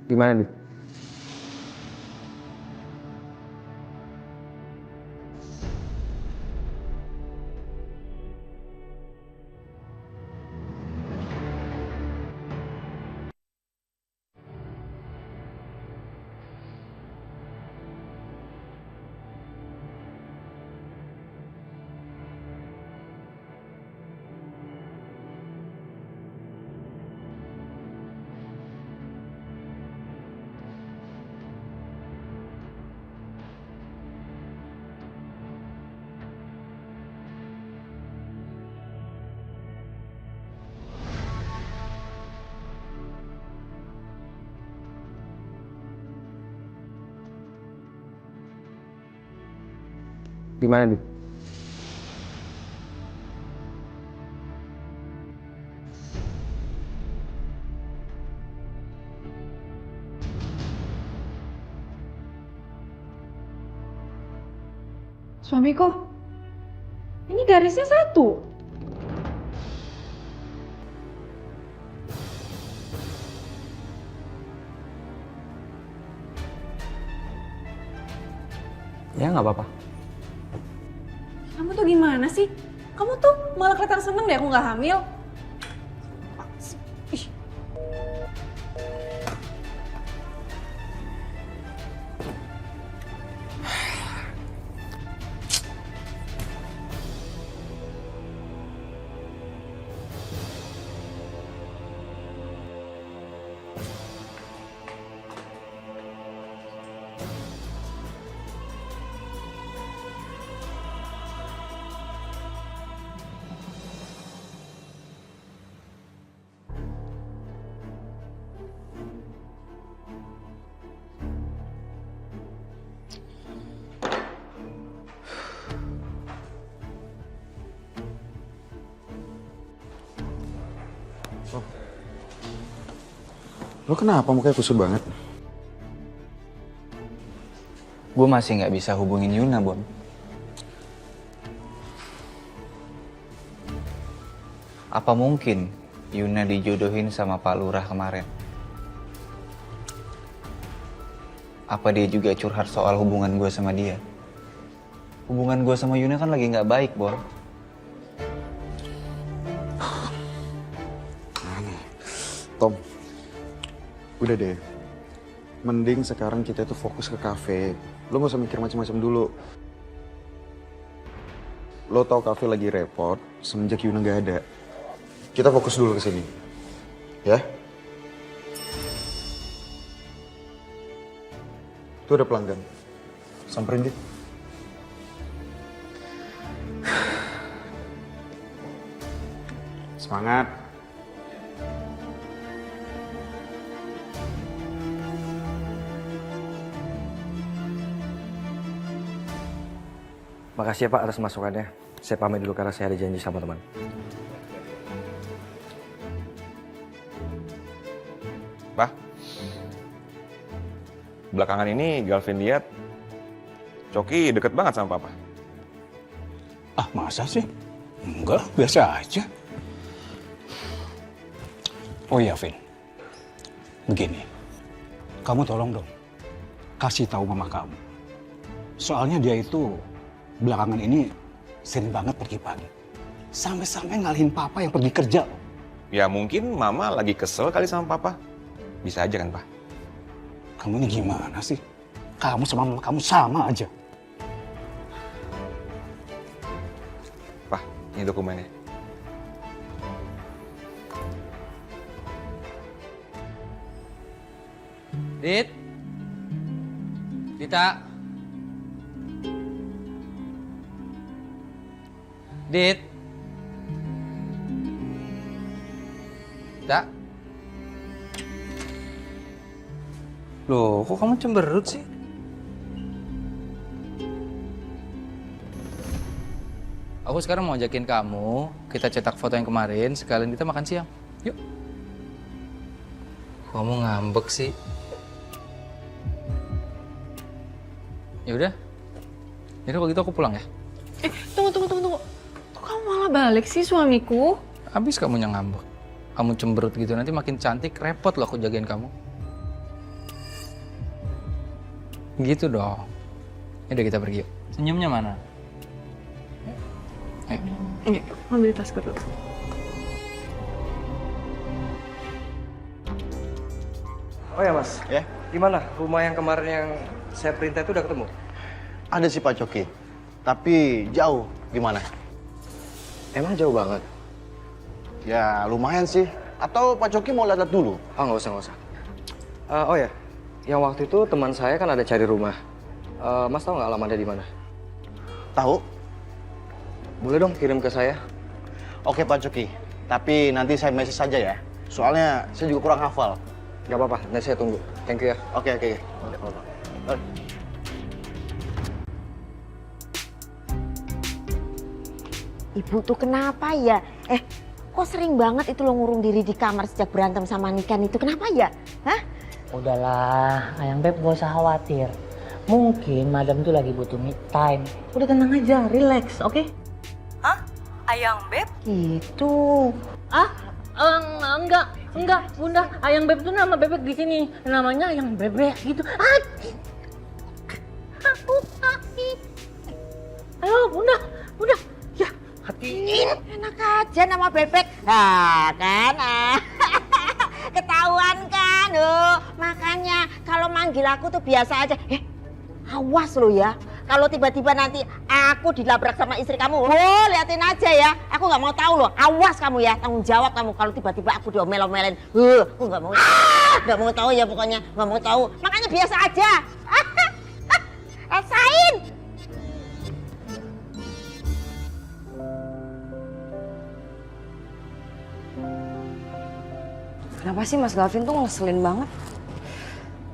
Gimana nih? Gimana nih? Suamiku, ini garisnya 1. Ya nggak apa-apa. Kamu tuh gimana sih? Kamu tuh malah kelihatan seneng deh aku nggak hamil. Ih. Lo kenapa mukanya kusut banget? Gue masih nggak bisa hubungin Yuna, Bon. Apa mungkin Yuna dijodohin sama Pak Lurah kemarin? Apa dia juga curhat soal hubungan gue sama dia? Hubungan gue sama Yuna kan lagi nggak baik, Bon. Tom, udah deh. Mending sekarang kita itu fokus ke kafe. Lo gak usah mikir macam-macam dulu. Lo tau kafe lagi repot semenjak Yuna gak ada. Kita fokus dulu ke sini. Ya? Tuh ada pelanggan. Samperin dia. Semangat. Makasih ya Pak atas masukannya. Saya pamit dulu karena saya ada janji sama teman. Pak, belakangan ini Galvin lihat Coki deket banget sama Papa. Ah, masa sih? Enggak, biasa aja. Oh iya, Vin. Begini, kamu tolong dong kasih tahu mama kamu. Soalnya dia itu belakangan ini sering banget pergi pagi. Sampai-sampai ngalihin papa yang pergi kerja. Ya mungkin Mama lagi kesel kali sama Papa. Bisa aja kan, Pak? Kamu ini gimana sih? Kamu sama mama kamu sama aja. Pak, ini dokumennya. Dit? Dita? Dit? Dita? Loh, kok kamu cemberut sih? Aku sekarang mau ajakin kamu, kita cetak foto yang kemarin, sekalian kita makan siang. Yuk. Kamu ngambek sih. Ya udah. Jadi kalau gitu aku pulang ya. Tunggu. Kok kamu malah balik sih suamiku? Habis kamu yang ngambek. Kamu cemberut gitu, nanti makin cantik, repot loh aku jagain kamu. Gitu dong. Yaudah kita pergi yuk. Senyumnya mana? Ayo. Iya, ambil tasku dulu. Oh ya Mas, ya? Gimana rumah yang kemarin yang saya perintah itu udah ketemu? Ada sih Pak Coki, tapi jauh. Gimana? Emang jauh banget? Ya lumayan sih. Atau Pak Coki mau lihat dulu? Oh nggak usah. Oh ya, yang waktu itu teman saya kan ada cari rumah. Mas tahu nggak alamatnya di mana? Tahu. Boleh dong kirim ke saya? Oke Pak Coki, tapi nanti saya message saja ya. Soalnya saya juga kurang hafal. Gak apa-apa, nanti saya tunggu. Thank you ya. Oke. Ibu tuh kenapa ya? Kok sering banget itu lo ngurung diri di kamar sejak berantem sama Niken itu? Kenapa ya? Hah? Udahlah, Ayang Beb gak usah khawatir. Mungkin madam tuh lagi butuh me time. Udah tenang aja, relax, oke? Hah? Ayang Beb? Gitu. Enggak, Bunda. Ayang Beb tuh nama bebek di sini. Namanya Ayang Bebek gitu. Ayo, Bunda. Ya, hatiin. Enak aja nama bebek. Nah, kan? Ketahuan kan? Makanya kalau manggil aku tuh biasa aja. Awas lo ya. Kalau tiba-tiba nanti aku dilabrak sama istri kamu, liatin aja ya. Aku nggak mau tahu loh. Awas kamu ya, tanggung jawab kamu kalau tiba-tiba aku diomel-omelin. Aku nggak mau tahu ya pokoknya, nggak mau tahu. Makanya biasa aja. Rasain. Kenapa sih Mas Galvin tuh ngeselin banget?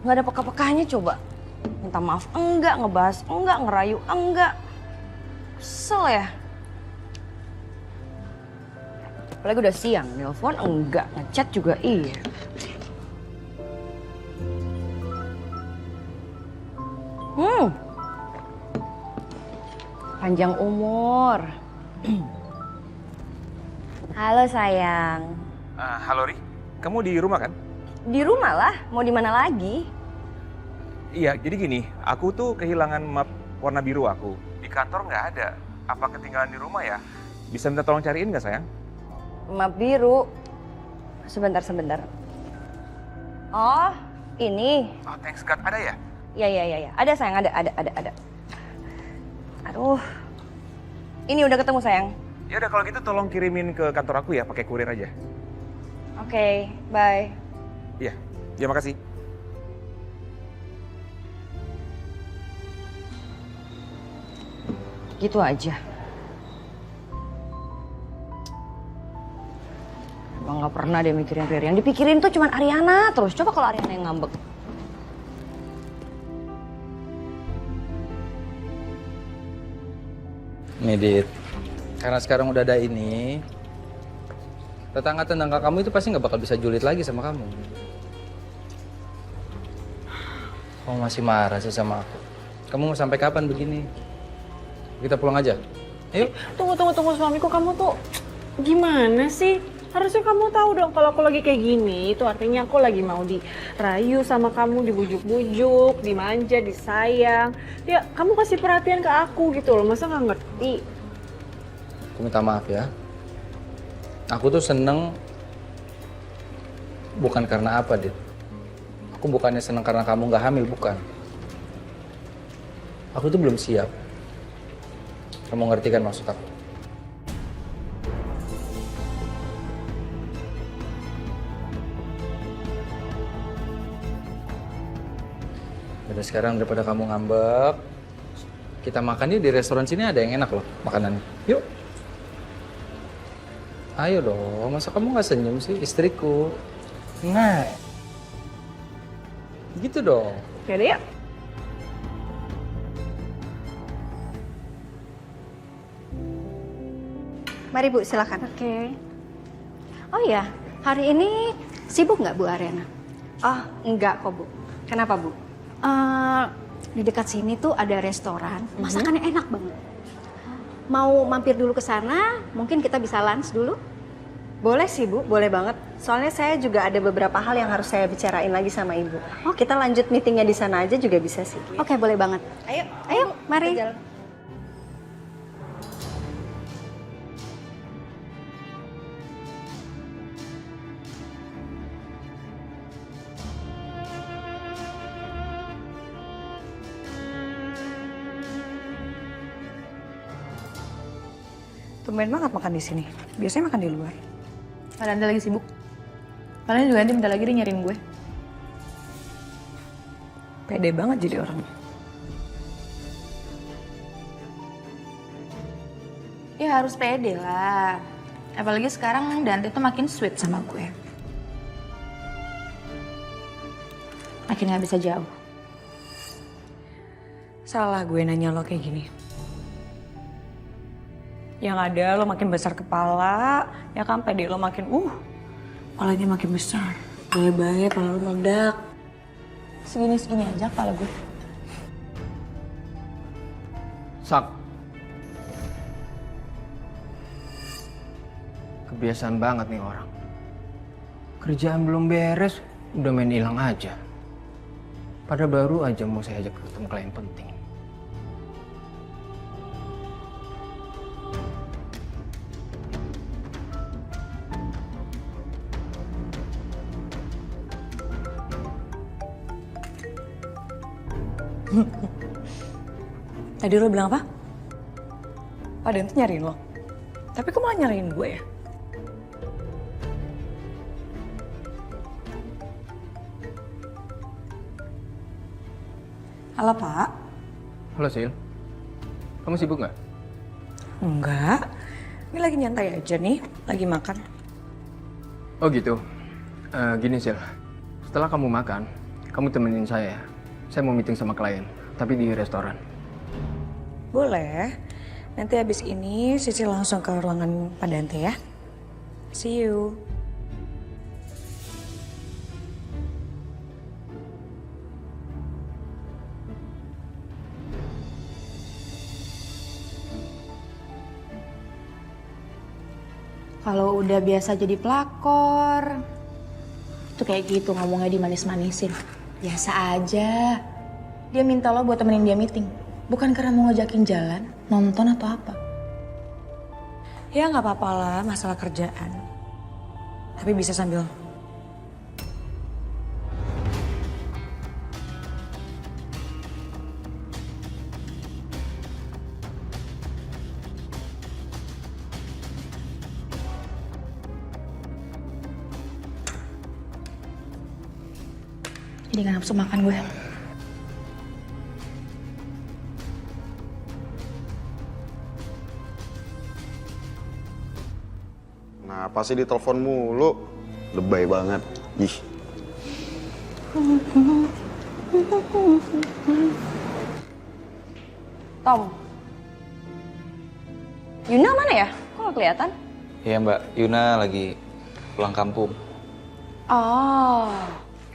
Nggak ada peka-pekanya coba. Minta maaf enggak, ngebahas enggak, ngerayu enggak. Kesel ya. Apalagi udah siang, nelpon enggak, ngechat juga iya. Panjang umur. Halo sayang. Halo Ri, kamu di rumah kan? Di rumah lah, mau di mana lagi? Iya, jadi gini, aku tuh kehilangan map warna biru aku. Di kantor nggak ada. Apa ketinggalan di rumah ya? Bisa minta tolong cariin nggak sayang? Map biru. Sebentar. Oh, ini. Oh, thanks God, ada ya? Iya. Ada sayang, ada. Aduh. Ini udah ketemu sayang. Ya udah kalau gitu tolong kirimin ke kantor aku ya, pakai kurir aja. Oke, bye. Iya, ya makasih. Gitu aja. Emang gak pernah dia mikirin Riri. Yang dipikirin tuh cuma Ariana terus. Coba kalau Ariana yang ngambek. Medit, karena sekarang udah ada ini, tetangga-tetangga kamu itu pasti nggak bakal bisa julid lagi sama kamu. Kamu masih marah sih sama aku. Kamu mau sampai kapan begini? Kita pulang aja. Ayo. Tunggu suamiku, kamu tuh gimana sih? Harusnya kamu tahu dong kalau aku lagi kayak gini, itu artinya aku lagi mau dirayu sama kamu, dibujuk-bujuk, dimanja, disayang. Ya, kamu kasih perhatian ke aku gitu loh, masa nggak ngerti? Aku minta maaf ya. Aku tuh seneng bukan karena apa, Dit. Aku bukannya seneng karena kamu nggak hamil, bukan. Aku tuh belum siap. Kamu ngerti kan maksud aku? Udah sekarang daripada kamu ngambek, kita makan di restoran sini ada yang enak loh makanannya. Yuk. Ayo dong, masa kamu nggak senyum sih istriku? Nah, gitu dong. Yaudah ya. Mari Bu, silakan. Oke. Oh iya, hari ini sibuk nggak Bu Ariana? Oh, enggak kok Bu. Kenapa Bu? Di dekat sini tuh ada restoran, masakannya enak banget. Mau mampir dulu ke sana, mungkin kita bisa lunch dulu? Boleh sih Bu, boleh banget. Soalnya saya juga ada beberapa hal yang harus saya bicarain lagi sama Ibu. Oh, kita lanjut meetingnya di sana aja juga bisa sih. Oke, boleh banget. Ayo, mari. Tumben banget makan di sini. Biasanya makan di luar. Padahal lagi sibuk. Padahal juga nanti bentar lagi dia nyariin gue. Pede banget jadi orang. Ya harus pede lah. Apalagi sekarang Dante tuh makin sweet sama gue. Makin gak bisa jauh. Salah gue nanya lo kayak gini. Yang ada lo makin besar kepala, ya kan pede lo makin kepalanya makin besar. Bye-bye, kepala lo meledak. Segini-segini aja kepala gue. Sak. Kebiasaan banget nih orang. Kerjaan belum beres, udah main hilang aja. Padahal baru aja mau saya ajak ketemu klien penting. Tadi lo bilang apa? Pak Den tuh nyariin lo. Tapi kok malah nyariin gue ya? Halo Pak. Halo Sil. Kamu sibuk nggak? Enggak. Ini lagi nyantai aja nih, lagi makan. Oh gitu. Gini Sil. Setelah kamu makan, kamu temenin saya. Saya mau meeting sama klien, tapi di restoran. Boleh. Nanti habis ini Sisi langsung ke ruangan Pak Dante ya. See you. Kalau udah biasa jadi pelakor, itu kayak gitu ngomongnya dimanis-manisin. Biasa aja. Dia minta lo buat temenin dia meeting. Bukan karena mau ngajakin jalan, nonton atau apa. Ya nggak apa-apa lah, masalah kerjaan. Tapi bisa sambil jadi gak nafsu makan gue. Nah, pasti ditelepon mulu. Lebay banget. Ih. Tom. Yuna mana ya? Kok gak kelihatan? Iya Mbak, Yuna lagi pulang kampung. Oh.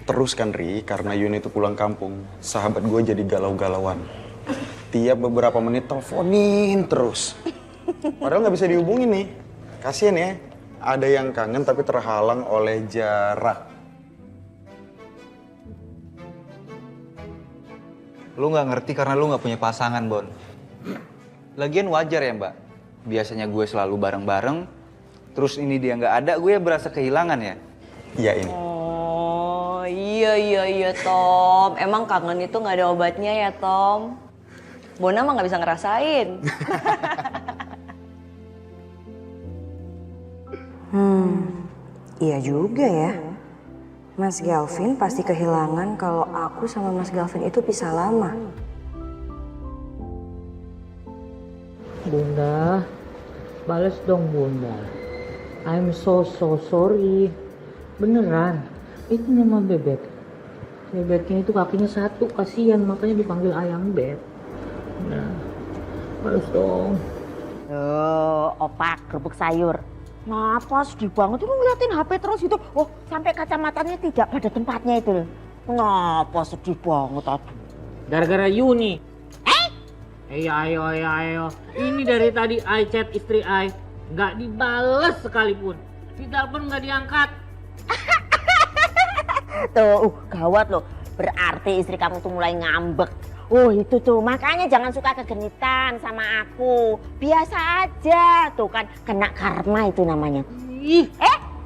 Terus kan Ri, karena Yuni itu pulang kampung, sahabat gue jadi galau-galauan. Tiap beberapa menit teleponin terus. Padahal nggak bisa dihubungin nih. Kasian ya, ada yang kangen tapi terhalang oleh jarak. Lu nggak ngerti karena lu nggak punya pasangan, Bon. Lagian wajar ya Mbak. Biasanya gue selalu bareng-bareng, terus ini dia nggak ada, gue berasa kehilangan ya. Iya ini. Oh iya Tom. Emang kangen itu nggak ada obatnya ya Tom. Bona mah nggak bisa ngerasain. Iya juga ya. Mas Galvin pasti kehilangan kalau aku sama Mas Galvin itu pisah lama. Bunda, bales dong Bunda. I'm so sorry. Beneran, itu nama bebek. Bebeknya itu kakinya satu, kasihan makanya dipanggil ayam beb. Nah, bales dong. Opak, kerupuk sayur. Kenapa sedih banget lu ngeliatin HP terus gitu? Oh, sampai kacamatanya tidak pada tempatnya itu. Kenapa sedih banget aduh. Gara-gara Yuni. Ayo. Ini dari tadi I chat istri I, nggak dibales sekalipun. Ditelepon nggak diangkat. Tuh, gawat loh. Berarti istri kamu tuh mulai ngambek. Oh itu tuh, makanya jangan suka kegenitan sama aku. Biasa aja, tuh kan kena karma itu namanya. Ih,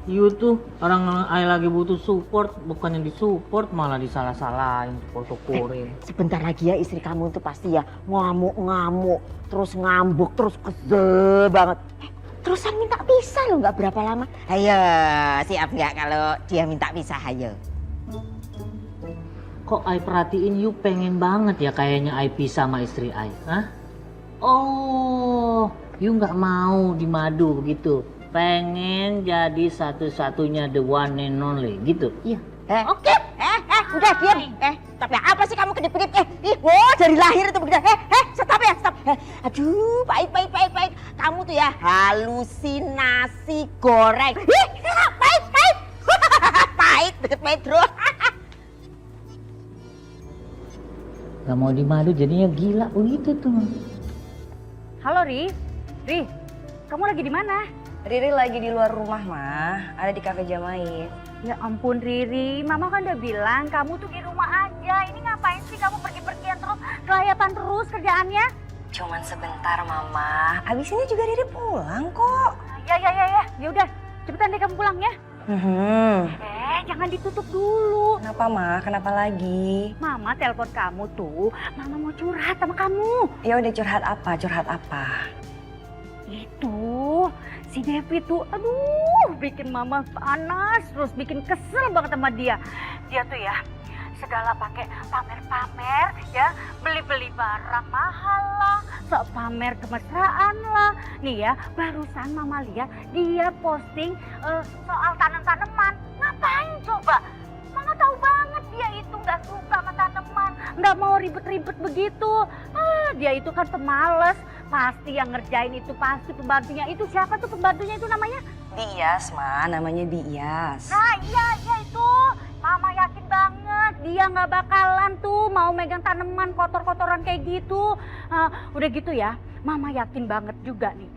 you tuh orang I lagi butuh support, bukannya disupport malah disalah-salahin, syukurin. Sebentar lagi ya istri kamu tuh pasti ya ngamuk-ngamuk, terus ngambuk, terus kesel banget. Terusan minta pisah loh, nggak berapa lama. Ayo, siap nggak kalau dia minta pisah, ayo. Kok I perhatiin you pengen banget ya kayaknya I pisah sama istri I, hah? Oh, you nggak mau di madu begitu? Pengen jadi satu-satunya the one and only gitu? Iya. Oke, udah diam. Tapi apa sih kamu kedip-kedip? Dari lahir itu begitu. Stop ya, stop. Aduh, baik. Kamu tuh ya halusinasi goreng. Pahit. Pahit, deket metro. Gak mau di madu jadinya gila begitu tuh. Halo Ri. Ri, kamu lagi di mana? Riri lagi di luar rumah, Mah. Ada di kafe Jamait. Ya ampun Riri, Mama kan udah bilang kamu tuh di rumah aja. Ini ngapain sih kamu pergi-pergian terus, kelayapan terus kerjaannya? Cuman sebentar, Mama. Abis ini juga Riri pulang kok. Ya. Ya udah, cepetan deh kamu pulang ya. Jangan ditutup dulu. Kenapa, Ma? Kenapa lagi? Mama telepon kamu tuh, Mama mau curhat sama kamu. Ya udah, curhat apa? Curhat apa? Itu si Devi tuh, aduh, bikin Mama panas, terus bikin kesel banget sama dia. Dia tuh ya segala pakai pamer-pamer, ya, beli-beli barang mahal lah, sok pamer kemesraan lah. Nih ya, barusan Mama lihat dia posting soal tanam-tanaman. Ngapain coba? Mama tahu banget dia itu nggak suka sama tanaman, nggak mau ribet-ribet begitu. Dia itu kan pemalas. Pasti yang ngerjain itu pasti pembantunya itu. Siapa tuh pembantunya itu namanya? Dias, Ma. Namanya Dias. Nah iya itu. Mama yakin banget dia nggak bakalan tuh mau megang tanaman kotor-kotoran kayak gitu. Udah gitu ya, Mama yakin banget juga nih.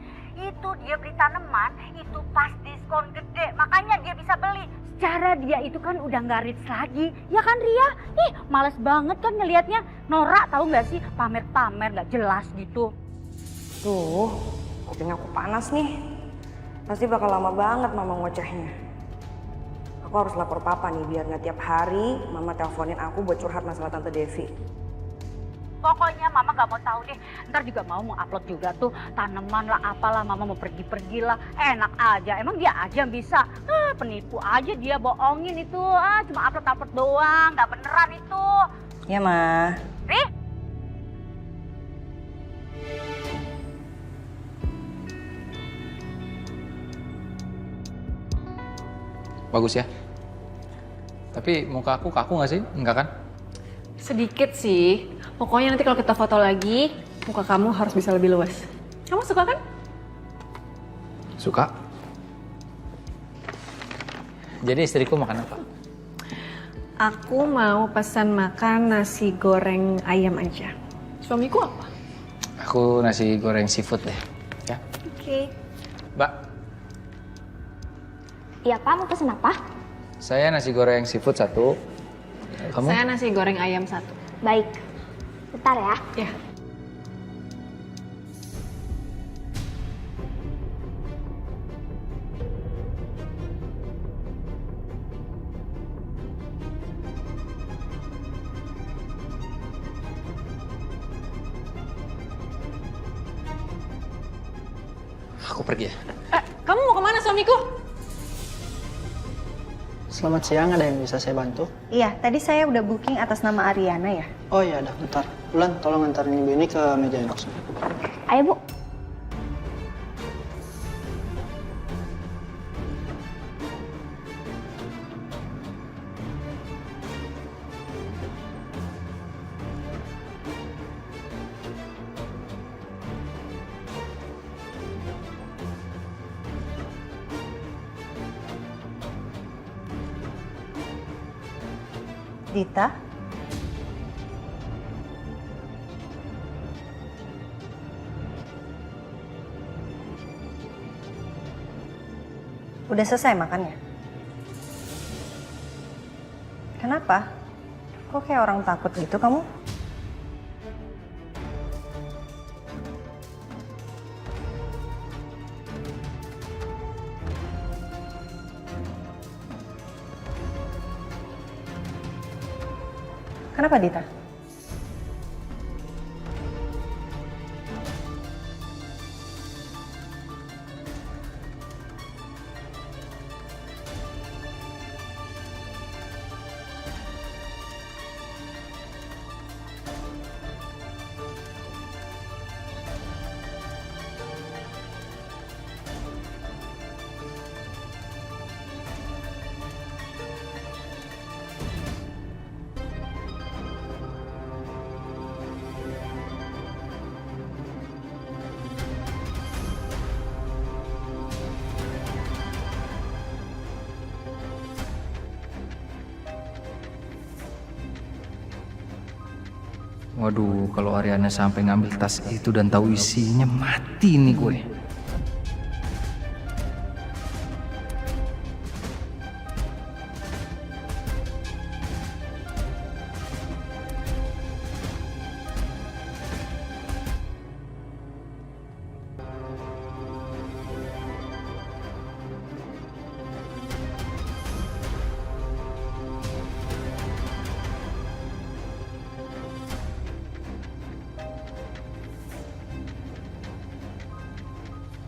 Itu dia beli tanaman itu pas diskon gede, makanya dia bisa beli. Secara dia itu kan udah nggak rich lagi, ya kan Ria? Ih, males banget kan ngelihatnya. Norak tahu nggak sih, pamer-pamer nggak jelas gitu. Tuh, kuping aku panas nih. Pasti bakal lama banget Mama ngocehnya. Aku harus lapor Papa nih biar nggak tiap hari Mama teleponin aku buat curhat masalah Tante Devi. Pokoknya Mama gak mau tahu deh. Ntar juga mau upload juga tuh tanaman lah apalah. Mama mau pergi-pergi lah. Enak aja. Emang dia aja yang bisa. Penipu aja dia, bohongin itu. Cuma upload doang. Gak beneran itu. Ya, Ma. Ri? Bagus ya. Tapi muka aku kaku nggak sih? Enggak kan? Sedikit sih. Pokoknya nanti kalau kita foto lagi, muka kamu harus bisa lebih luas. Kamu suka kan? Suka. Jadi istriku makan apa? Aku mau pesan makan nasi goreng ayam aja. Suamiku apa? Aku nasi goreng seafood deh. Ya. Oke. Mbak, Iya Pak, mau pesen apa? saya nasi goreng seafood 1. Kamu? Saya nasi goreng ayam 1. Baik. Bentar ya. Ya. Aku pergi ya. Kamu mau kemana suamiku? Selamat siang, ada yang bisa saya bantu? Iya, tadi saya udah booking atas nama Ariana ya. Oh iya, ada. Bentar. Bulan, tolong antarin ibu ini ke meja inbox. Ayo Bu. Dita? Udah selesai makannya? Kenapa? Kok kayak orang takut gitu kamu? Kenapa Dita? Waduh, kalau Ariana sampai ngambil tas itu dan tahu isinya, mati nih gue.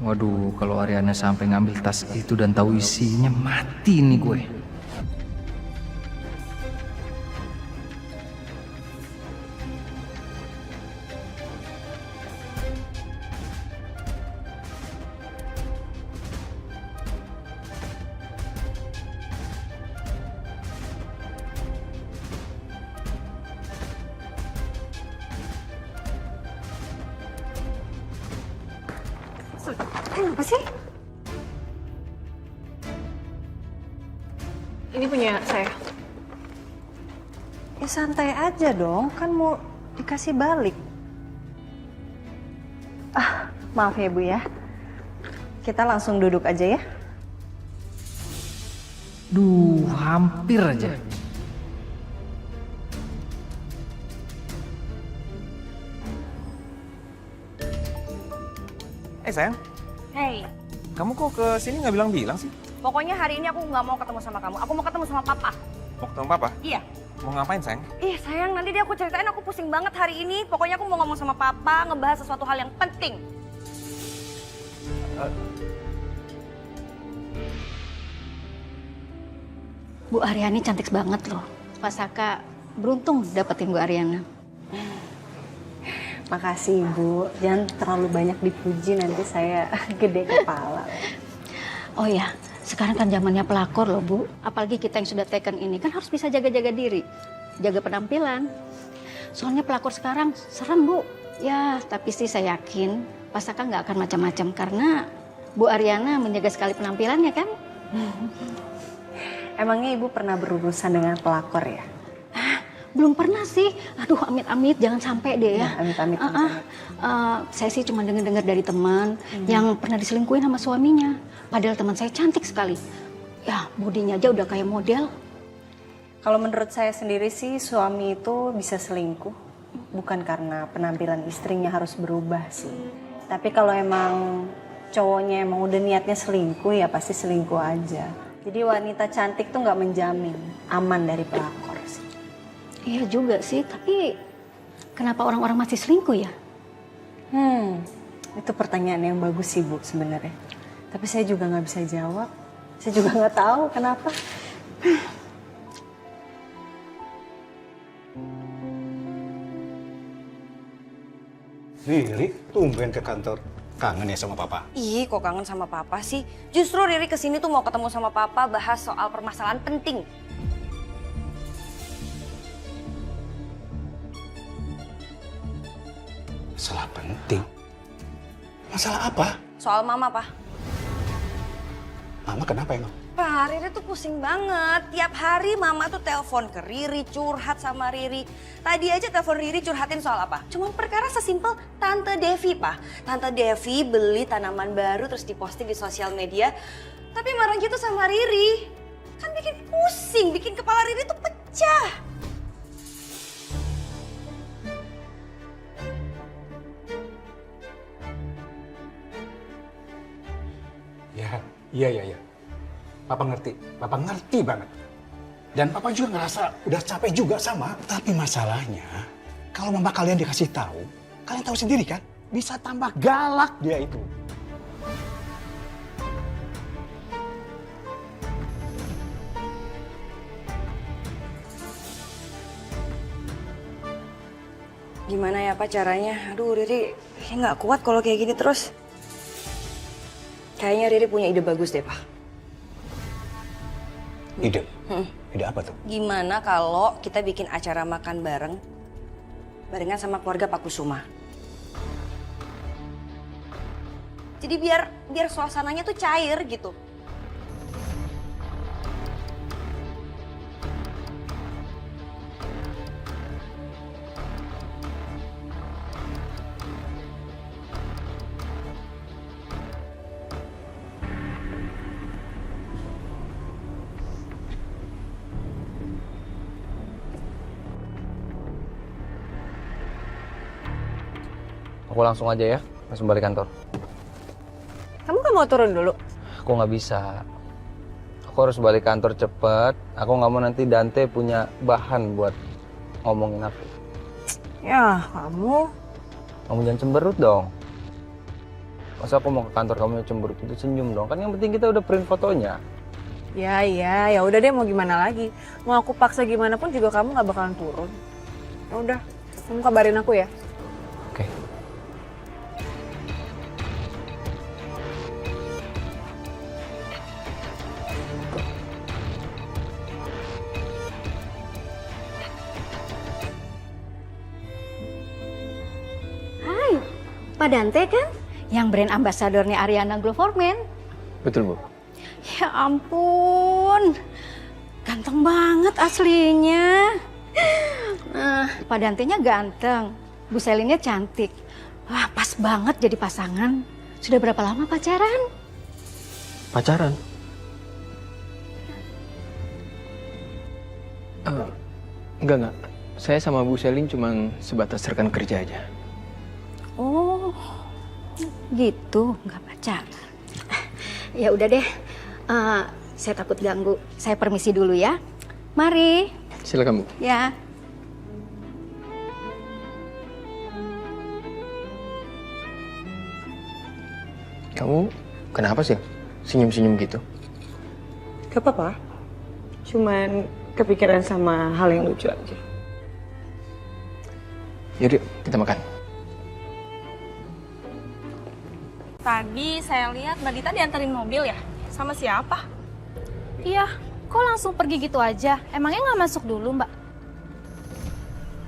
Waduh, kalau Ariana sampai ngambil tas itu dan tahu isinya, mati nih gue. Kenapa sih? Ini punya saya. Ya santai aja dong, kan mau dikasih balik. Ah, maaf ya Bu ya. Kita langsung duduk aja ya. Duh, hampir aja. Sayang, Hey, kamu kok ke sini nggak bilang-bilang sih? pokoknya hari ini aku nggak mau ketemu sama kamu. Aku mau ketemu sama papa. Mau ketemu papa? Iya. Mau ngapain, sayang? Ih sayang, nanti dia aku ceritain aku pusing banget hari ini. Pokoknya aku mau ngomong sama papa, ngebahas sesuatu hal yang penting. Bu Aryani cantik banget loh. Pak Saka beruntung dapetin Bu Aryana. Makasih Bu, jangan terlalu banyak dipuji nanti saya gede kepala. Oh ya, sekarang kan zamannya pelakor loh Bu. Apalagi kita yang sudah taken ini kan harus bisa jaga-jaga diri. Jaga penampilan. Soalnya pelakor sekarang serem Bu. Ya, tapi sih saya yakin Pak Saka nggak akan macam-macam karena Bu Aryana menjaga sekali penampilannya kan. Emangnya Ibu pernah berurusan dengan pelakor ya? Belum pernah sih. Aduh, amit-amit jangan sampai deh ya. Amit-amit. Saya sih cuma dengar-dengar dari teman yang pernah diselingkuhin sama suaminya. Padahal teman saya cantik sekali. Ya, bodinya aja udah kayak model. Kalau menurut saya sendiri sih suami itu bisa selingkuh bukan karena penampilan istrinya harus berubah sih. Tapi kalau emang cowoknya emang udah niatnya selingkuh ya pasti selingkuh aja. Jadi wanita cantik tuh nggak menjamin aman dari pelakor sih. Iya juga sih, tapi kenapa orang-orang masih selingkuh ya? Itu pertanyaan yang bagus sih Bu sebenarnya. Tapi saya juga nggak bisa jawab. Saya juga nggak tahu kenapa. Riri, tumben ke kantor. Kangen ya sama papa? Ih, kok kangen sama papa sih? Justru Riri kesini tuh mau ketemu sama papa bahas soal permasalahan penting. Masalah penting? Masalah apa? Soal mama, Pak. Mama kenapa emang? Pak, Riri tuh pusing banget. Tiap hari mama tuh telepon ke Riri, curhat sama Riri. Tadi aja telepon Riri curhatin soal apa? Cuma perkara sesimpel Tante Devi, Pak. Tante Devi beli tanaman baru terus diposting di sosial media. Tapi marah gitu sama Riri. Kan bikin pusing, bikin kepala Riri tuh pecah. Iya. Papa ngerti banget. Dan papa juga ngerasa udah capek juga sama. Tapi masalahnya, kalau mama kalian dikasih tahu, kalian tahu sendiri kan, bisa tambah galak dia itu. Gimana ya Pak caranya? Aduh Riri nggak kuat kalau kayak gini terus. Kayaknya Riri punya ide bagus deh Pak. Ide? Ide apa tuh? Gimana kalau kita bikin acara makan barengan sama keluarga Pak Kusuma. Jadi biar suasananya tuh cair gitu. Aku langsung aja ya, langsung balik kantor. Kamu kan mau turun dulu? Aku nggak bisa. Aku harus balik kantor cepet. Aku nggak mau nanti Dante punya bahan buat ngomongin aku. Ya, kamu. Kamu jangan cemberut dong. Masa aku mau ke kantor kamu yang cemberut itu senyum dong. Kan yang penting kita udah print fotonya. Ya udah deh, mau gimana lagi. Mau aku paksa gimana pun juga kamu nggak bakalan turun. Ya udah, kamu kabarin aku ya. Oke. Hai, Pak Dante kan? Yang brand ambasadornya Ariana Glow for Men. Betul, Bu. Ya ampun, ganteng banget aslinya. Pak Dante-nya ganteng, Bu Selinnya cantik. Wah, pas banget jadi pasangan. Sudah berapa lama pacaran? Pacaran? Enggak. Saya sama Bu Selin cuma sebatas rekan kerja aja. Oh, gitu, nggak pacaran. Ya udah deh, saya takut ganggu. Saya permisi dulu ya. Mari. Silakan, Bu. Ya. Kamu kenapa sih senyum-senyum gitu? Gak apa-apa. Cuman kepikiran sama hal yang lucu aja. Yaudah, kita makan. Tadi saya lihat Mbak Dita diantarin mobil ya? Sama siapa? Iya, kok langsung pergi gitu aja? Emangnya nggak masuk dulu, Mbak?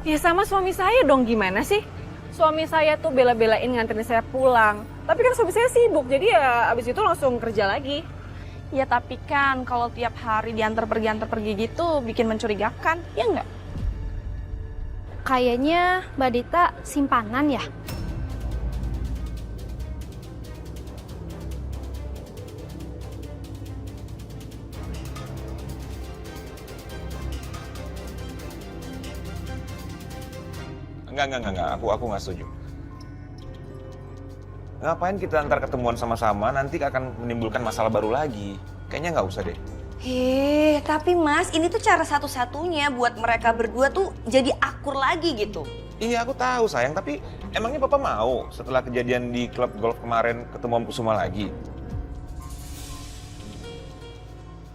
Ya sama suami saya dong, gimana sih? Suami saya tuh bela-belain nganterin saya pulang. Tapi kan suami saya sibuk, jadi ya abis itu langsung kerja lagi. Ya tapi kan kalau tiap hari diantar pergi gitu bikin mencurigakan, ya nggak? Kayaknya Mbak Dita simpanan ya? Enggak. Aku nggak setuju. Ngapain kita antar ketemuan sama-sama, nanti akan menimbulkan masalah baru lagi. Kayaknya nggak usah deh. Tapi Mas, ini tuh cara satu-satunya buat mereka berdua tuh jadi akur lagi gitu. Iya, aku tahu sayang, tapi emangnya Papa mau setelah kejadian di klub golf kemarin ketemu Om Kusuma lagi?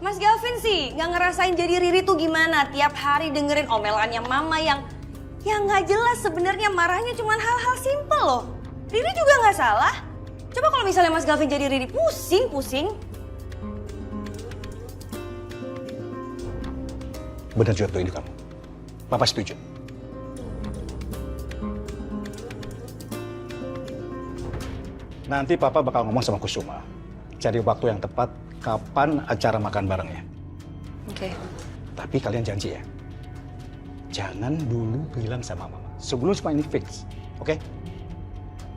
Mas Galvin sih nggak ngerasain jadi Riri tuh gimana. Tiap hari dengerin omelannya Mama yang nggak jelas sebenarnya, marahnya cuma hal-hal simpel loh. Riri juga nggak salah. Coba kalau misalnya Mas Galvin jadi Riri, pusing. Benar juga tuh ide kamu. Papa setuju. Nanti Papa bakal ngomong sama Kusuma. Cari waktu yang tepat kapan acara makan barengnya. Oke. Tapi kalian janji ya, jangan dulu bilang sama Mama sebelum semua ini fix, oke?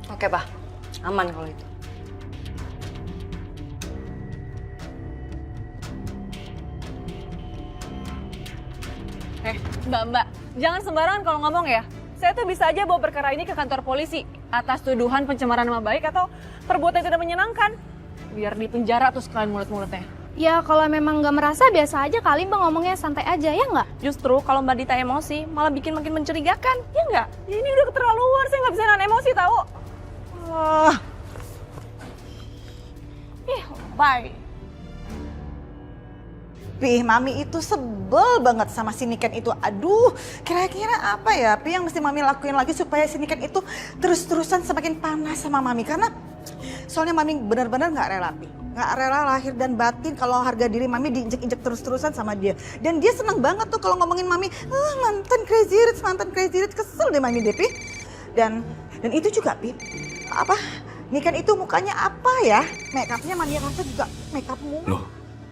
Oke, Pak. Aman kalau itu. Mbak, jangan sembarangan kalau ngomong ya. Saya tuh bisa aja bawa perkara ini ke kantor polisi atas tuduhan pencemaran nama baik atau perbuatan yang tidak menyenangkan. Biar di penjara tuh sekalian mulut-mulutnya. Ya kalau memang nggak merasa biasa aja kali Mbak ngomongnya santai aja, ya nggak? Justru kalau Mbak Dita emosi malah bikin makin mencurigakan, ya nggak? Ya ini udah keterlaluan, saya nggak bisa nahan emosi tahu. Bye. Pi, Mami itu sebel banget sama si Niken itu. Aduh, kira-kira apa ya Pi yang mesti Mami lakuin lagi supaya si Niken itu terus-terusan semakin panas sama Mami. Karena soalnya Mami benar-benar gak rela Pi. Gak rela lahir dan batin kalau harga diri Mami diinjek-injek terus-terusan sama dia. Dan dia senang banget tuh kalau ngomongin Mami, mantan Crazy Rich, kesel deh Mami deh Pi. Dan itu juga Pi, Niken itu mukanya apa ya? Makeupnya Mami rasa juga makeup mulu. Loh,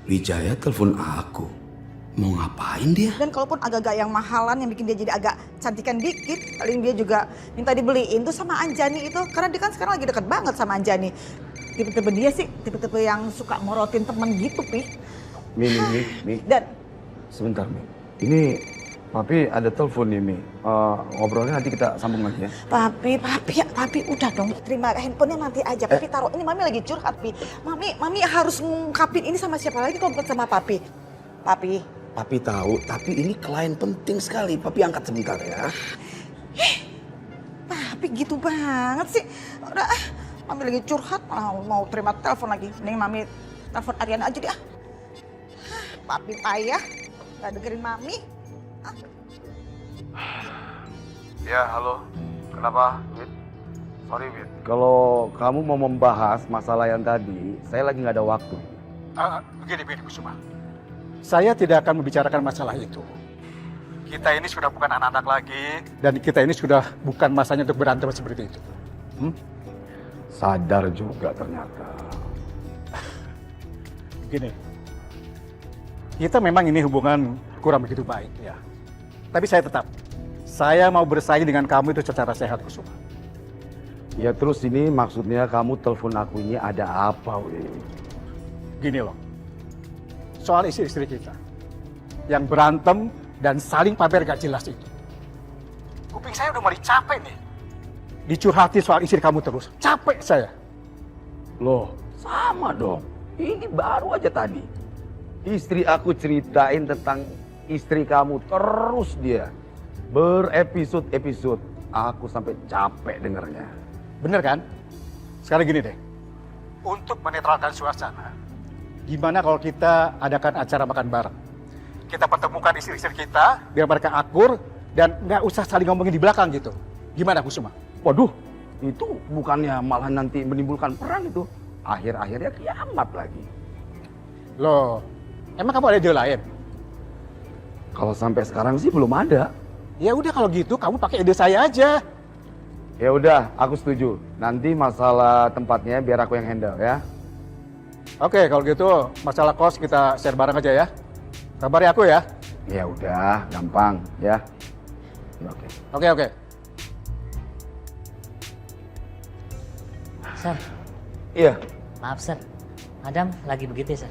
Wijaya telepon aku. Mau ngapain dia? Dan kalaupun agak-agak yang mahalan yang bikin dia jadi agak cantikan dikit, paling dia juga minta dibeliin tuh sama Anjani itu. Karena dia kan sekarang lagi deket banget sama Anjani. Tipe-tipe dia sih, tipe-tipe yang suka morotin temen gitu, Pi. Mi. Dan Sebentar, Mi. Ini Papi ada telepon ini. Ngobrolnya nanti kita sambung lagi ya. Papi udah dong. Terima handphonenya nanti aja. Papi taruh ini, Mami lagi curhat, Pi. Mami harus ngungkapin ini sama siapa lagi kalau bukan sama Papi. Papi tahu, tapi ini klien penting sekali. Papi angkat sebentar ya. Papi gitu banget sih. Udah, Mami lagi curhat, mau terima telepon lagi. Mending Mami telepon Ariana aja deh. Papi payah, gak dengerin Mami. Ya, halo. Kenapa, Wit? Sorry, Wit. Kalau kamu mau membahas masalah yang tadi, saya lagi nggak ada waktu. Begini, Kusuma. Saya tidak akan membicarakan masalah itu. Kita ini sudah bukan anak-anak lagi, dan kita ini sudah bukan masanya untuk berantem seperti itu. Sadar juga ternyata. Gini, kita memang ini hubungan kurang begitu baik ya. Tapi saya mau bersaing dengan kamu itu secara sehat, Kusuma. Ya terus ini maksudnya kamu telepon aku ini ada apa, Wit? Gini loh, soal istri-istri kita yang berantem dan saling pamer gak jelas itu. Kuping saya udah mulai capek nih. Dicurhati soal istri kamu terus. Capek saya. Loh, sama dong. Ini baru aja tadi. Istri aku ceritain tentang istri kamu terus dia. Berepisode-episode. Aku sampai capek dengernya. Bener kan? Sekarang gini deh. Untuk menetralkan suasana, gimana kalau kita adakan acara makan bareng? Kita pertemukan istri-istri kita, biar mereka akur, dan nggak usah saling ngomongin di belakang gitu. Gimana, Kusuma? Waduh, itu bukannya malah nanti menimbulkan perang itu. Akhir-akhirnya kiamat lagi. Loh, emang kamu ada ide lain? Kalau sampai sekarang sih belum ada. Ya udah kalau gitu kamu pakai ide saya aja. Ya udah, aku setuju. Nanti masalah tempatnya biar aku yang handle ya. Oke, kalau gitu masalah kos kita share bareng aja ya. Kabari aku ya. Ya udah, gampang ya. Oke. Sir. Iya. Maaf, Sir. Madam lagi begitu, Sir.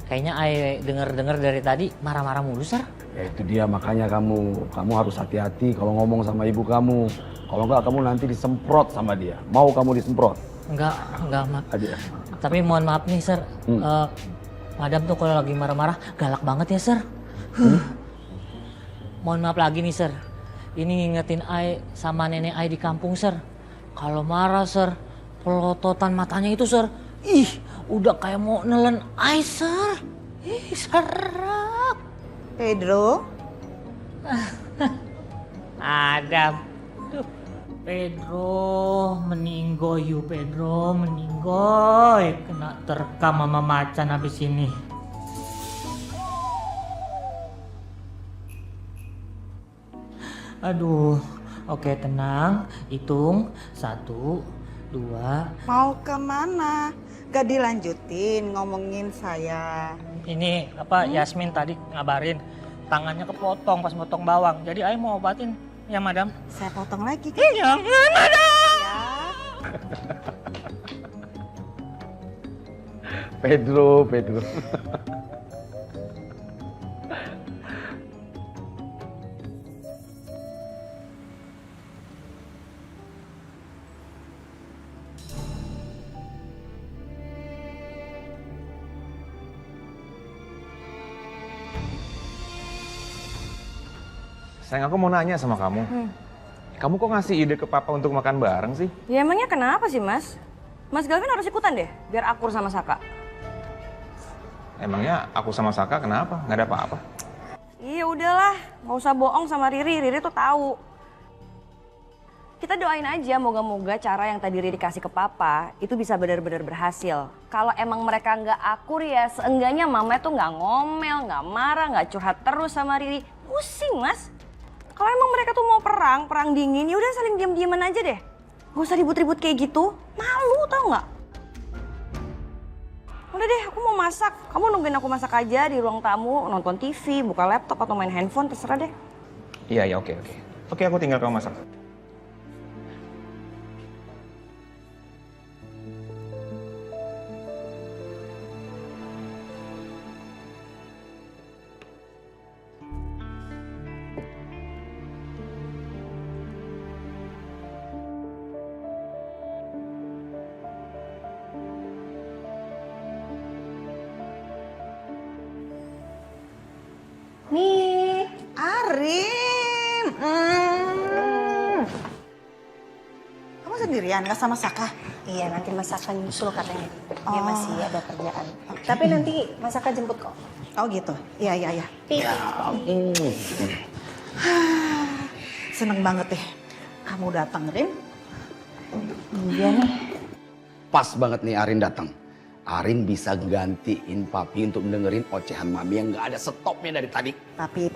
Kayaknya Ai denger dari tadi marah-marah mulu, Sir. Ya itu dia, makanya kamu harus hati-hati kalau ngomong sama ibu kamu. Kalau enggak kamu nanti disemprot sama dia. Mau kamu disemprot? Enggak, Mak. Adik. Tapi mohon maaf nih, Sir. Madam tuh kalau lagi marah-marah galak banget ya, Sir. Mohon maaf lagi nih, Sir. Ini ngingetin Ai sama nenek Ai di kampung, Sir. Kalau marah, Sir, pelototan matanya itu, Sir. Ih, udah kayak mau nelen Ai, Sir. Ih, serap. Pedro? Adam. Pedro, meninggoy you Pedro, meninggoy. Kena terkam sama macan habis ini. Aduh, oke tenang. Hitung, 1, 2. Mau kemana? Gak dilanjutin ngomongin saya. Ini Yasmin tadi ngabarin tangannya kepotong pas potong bawang. Jadi Ai mau obatin. Ya, Madam. Saya potong lagi. Jangan, Madam. Ya. Pedro. Sayang, aku mau nanya sama kamu. Kamu kok ngasih ide ke papa untuk makan bareng sih? Ya emangnya kenapa sih, Mas? Mas Galvin harus ikutan deh, biar akur sama Saka. Emangnya aku sama Saka kenapa? Nggak ada apa-apa. Iya udahlah, nggak usah bohong sama Riri. Riri tuh tahu. Kita doain aja moga-moga cara yang tadi Riri kasih ke papa itu bisa benar-benar berhasil. Kalau emang mereka nggak akur ya seenggaknya mama tuh nggak ngomel, nggak marah, nggak curhat terus sama Riri. Pusing, Mas. Kalau emang mereka tuh mau perang dingin, ya udah saling diam-diaman aja deh. Gak usah ribut-ribut kayak gitu. Malu tau nggak? Udah deh, aku mau masak. Kamu nungguin aku masak aja di ruang tamu, nonton TV, buka laptop atau main handphone, terserah deh. Iya, oke. Oke, aku tinggal kamu masak. Nih, Arin. Kamu sendirian, nggak sama Saka? Iya, nanti Mas Saka nyusul katanya. Dia masih ada kerjaan. Tapi nanti Mas Saka jemput kok. Oh gitu? Iya. Seneng banget deh kamu datang, Rin. Iya nih. Pas banget nih Arin datang. Arin bisa gantiin papi untuk dengerin ocehan mami yang nggak ada stopnya dari tadi. Papi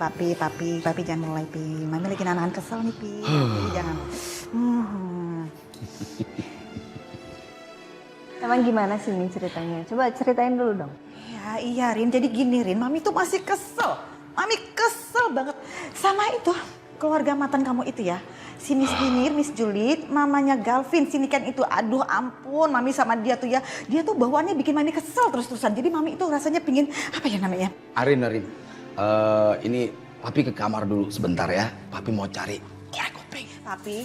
jangan mulai, Pi. Mami lagi nahan kesel nih, Pi. Papi jangan. Emang gimana sih ini ceritanya? Coba ceritain dulu dong. Iya, Rin. Jadi gini, Rin. Mami tuh masih kesel. Mami kesel banget sama itu keluarga mantan kamu itu ya. Si Miss Dinir, Miss Juliet, mamanya Galvin, si Niken itu. Aduh ampun, Mami sama dia tuh ya. Dia tuh bawaannya bikin Mami kesel terus-terusan. Jadi Mami itu rasanya pingin, apa ya namanya? Arin. Ini papi ke kamar dulu sebentar ya. Papi mau cari korek kuping. Papi.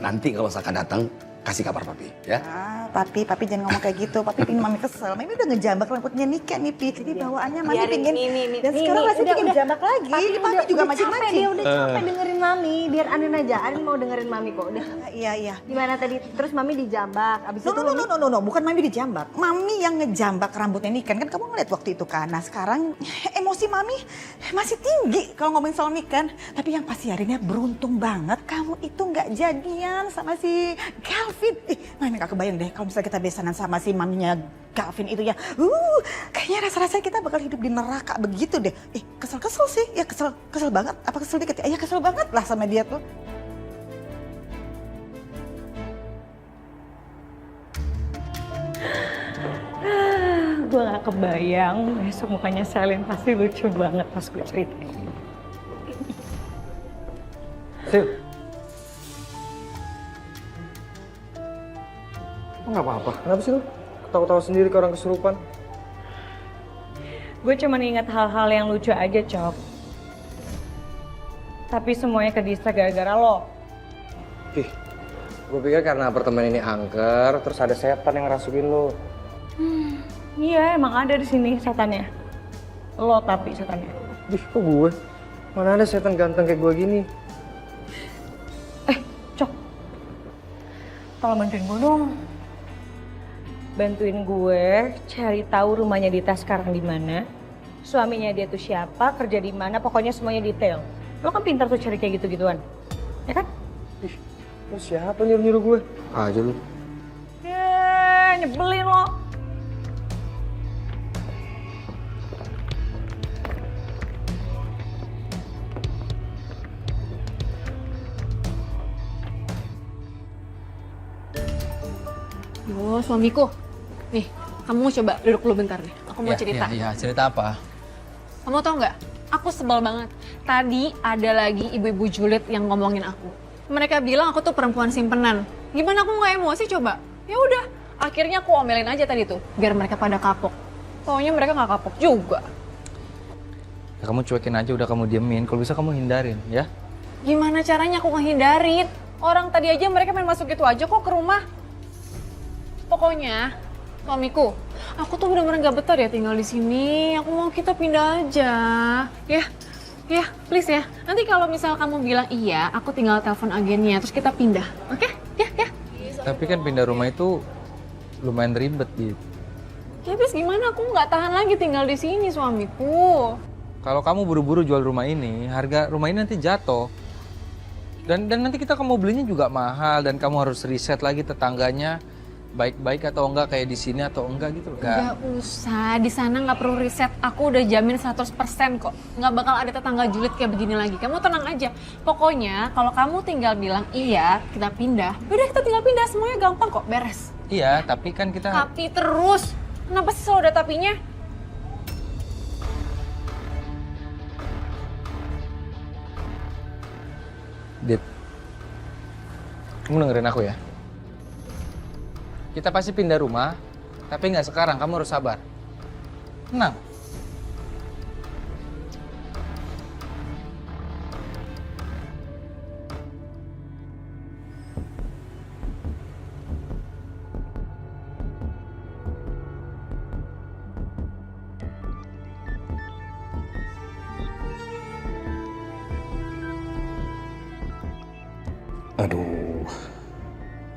Nanti kalau Saka datang, kasih kabar papi ya. Papi jangan ngomong kayak gitu. Papi pingin Mami kesel. Mami udah ngejambak rambutnya Niken nih, Pi. Jadi bawaannya Mami pingin. Dan sekarang masih pingin ngejambak lagi. Papi juga macam-macam. Dia udah capek dengerin Mami. Biar Anin aja. Anin mau dengerin Mami kok. Udah. Iya. Gimana tadi? Terus Mami dijambak. Abis itu No. Bukan Mami dijambak. Mami yang ngejambak rambutnya Niken. Kan kamu ngeliat waktu itu kan. Nah sekarang emosi Mami masih tinggi kalau ngomongin soal Niken. Tapi yang pasti harinya beruntung banget. Kamu itu nggak jadian sama si Galvin. Mami gak kebayang deh kalau misalnya kita besanan sama si maminya Galvin itu ya. Kayaknya rasa-rasanya kita bakal hidup di neraka begitu deh. Kesel-kesel sih. Ya kesel banget. Apa kesel dikit? Ya kesel banget lah sama dia tuh. Gue gak kebayang besok mukanya Selin pasti lucu banget pas gue ceritain. Sil. Nggak apa-apa. Kenapa sih lu? Ketawa-tawa sendiri ke orang kesurupan. Gue cuma ingat hal-hal yang lucu aja, Cok. Tapi semuanya kedista gara-gara lo. Gue pikir karena apartemen ini angker, terus ada setan yang ngerasukin lo. Iya, emang ada di sini setannya. Lo tapi setannya. Kok gue? Mana ada setan ganteng kayak gue gini? Cok. Tolong bantuin gue dong. Bantuin gue cari tahu rumahnya Dita sekarang di mana, suaminya dia tuh siapa, kerja di mana, pokoknya semuanya detail. Lo kan pintar tuh cari kayak gitu-gituan, ya kan? Lo siapa nyuruh-nyuruh gue? Aja lu. Nyebelin lo. Oh, suamiku. Nih, kamu coba duduk dulu bentar nih. Aku mau cerita. Iya, cerita apa? Kamu tau nggak? Aku sebel banget. Tadi ada lagi ibu-ibu julid yang ngomongin aku. Mereka bilang aku tuh perempuan simpenan. Gimana aku nggak emosi coba? Ya udah, akhirnya aku omelin aja tadi tuh, biar mereka pada kapok. Pokoknya mereka nggak kapok juga. Ya, kamu cuekin aja, udah kamu diemin. Kalau bisa kamu hindarin, ya? Gimana caranya aku ngehindarin? Orang tadi aja mereka main masuk gitu aja kok ke rumah. Pokoknya, suamiku, aku tuh bener-bener gak betah ya tinggal di sini. Aku mau kita pindah aja. Ya, please ya. Nanti kalau misal kamu bilang iya, aku tinggal telepon agennya, terus kita pindah. Oke? Ya. Tapi kan pindah rumah itu lumayan ribet gitu. Ya, habis gimana? Aku nggak tahan lagi tinggal di sini, suamiku. Kalau kamu buru-buru jual rumah ini, harga rumah ini nanti jatuh. Dan nanti kamu belinya juga mahal dan kamu harus riset lagi tetangganya. Baik-baik atau enggak kayak di sini atau enggak gitu loh. Gak usah, di sana nggak perlu riset. Aku udah jamin 100% kok. Nggak bakal ada tetangga julid kayak begini lagi. Kamu tenang aja. Pokoknya kalau kamu tinggal bilang iya, kita pindah. Udah kita tinggal pindah, semuanya gampang kok, beres. Iya, tapi kan kita... Tapi terus. Kenapa sih selalu ada tapinya? Dit, kamu dengerin aku ya. Kita pasti pindah rumah, tapi nggak sekarang, kamu harus sabar. Tenang. Aduh,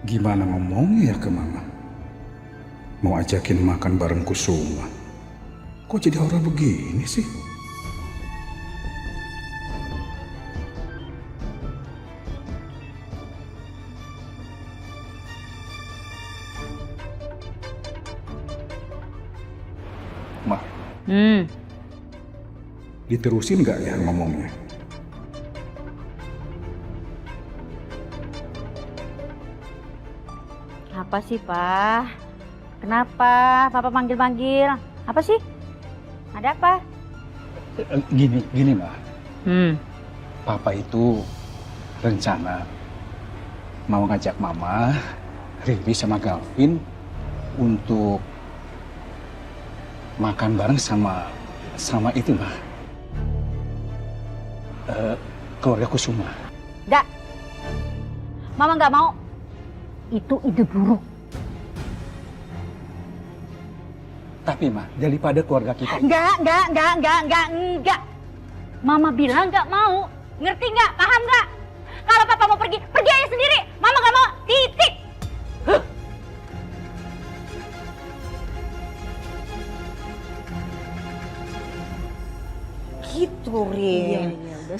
gimana ngomongnya ya ke Mama? Mau ajakin makan bareng Kusuma. Kok jadi horor begini sih? Ma, diterusin nggak ya ngomongnya? Apa sih, Pak? Kenapa Papa manggil-manggil? Apa sih? Ada apa? Gini Ma. Papa itu rencana mau ngajak Mama, Riri sama Galvin untuk makan bareng sama itu Ma. Keluarga Kusuma. Enggak. Mama nggak mau. Itu ide buruk. Tapi Ma, daripada keluarga kita. Enggak. Mama bilang nggak mau. Ngerti nggak? Paham nggak? Kalau Papa mau pergi, pergi aja sendiri. Mama nggak mau. Titik. Gitu, Rin. Iya, udah.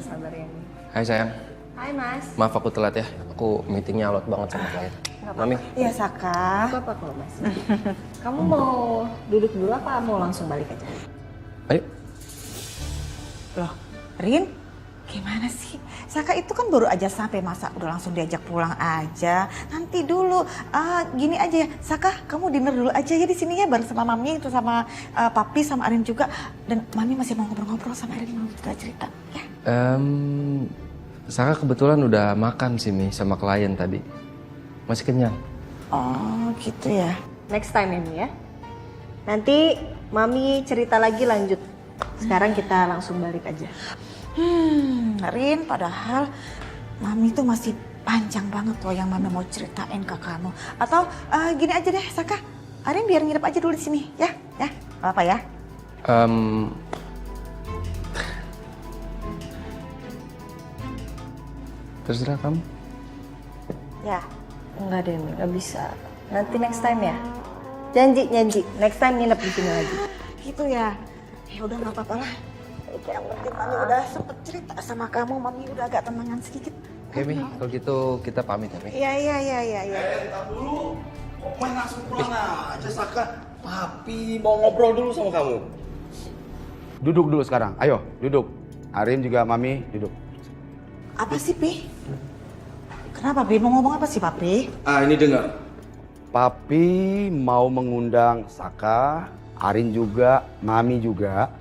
Sabar ya. Hai sayang, Hai, Mas. maaf aku telat ya. Aku meetingnya alot banget sama klien. Mami, Iya, Saka. Gak apa-apa kok, Mas. Kamu mau duduk dulu apa mau langsung balik aja? ayo. Loh, Rin, gimana sih? Saka itu kan baru aja sampai, masa udah langsung diajak pulang aja. Nanti dulu, gini aja ya, Saka kamu dinner dulu aja ya di sini ya bareng sama Mami, itu sama Papi sama Arin juga. Dan Mami masih mau ngobrol-ngobrol sama Arin, mau cerita ya. Saka kebetulan udah makan sih Mi sama klien tadi. Masih kenyang. Oh gitu ya. Next time ya, Mi ya. Nanti Mami cerita lagi lanjut. Sekarang kita langsung balik aja. Rin, padahal Mami tuh masih panjang banget loh yang Mami mau ceritain ke kamu. Atau gini aja deh, Saka, Arin biar nginep aja dulu di sini, ya, apa ya? Terserah kamu. Ya, enggak deh, Mi, nggak bisa. Nanti next time ya. Janji. Next time nginep di sini lagi. Gitu ya. Ya udah nggak apa-apa lah. Yang penting Mami udah sempet cerita sama kamu, Mami udah agak tenangan sedikit. Oke Mi, kalau gitu kita pamit ya Mi. Iya. Dulu, main langsung pulang aja, Saka. Papi mau ngobrol dulu sama kamu. Duduk dulu sekarang, ayo duduk. Arin juga Mami duduk. Apa sih, Pi? Kenapa, Pi? Mau ngomong apa sih, Papi? Ini dengar. Papi mau mengundang Saka, Arin juga, Mami juga.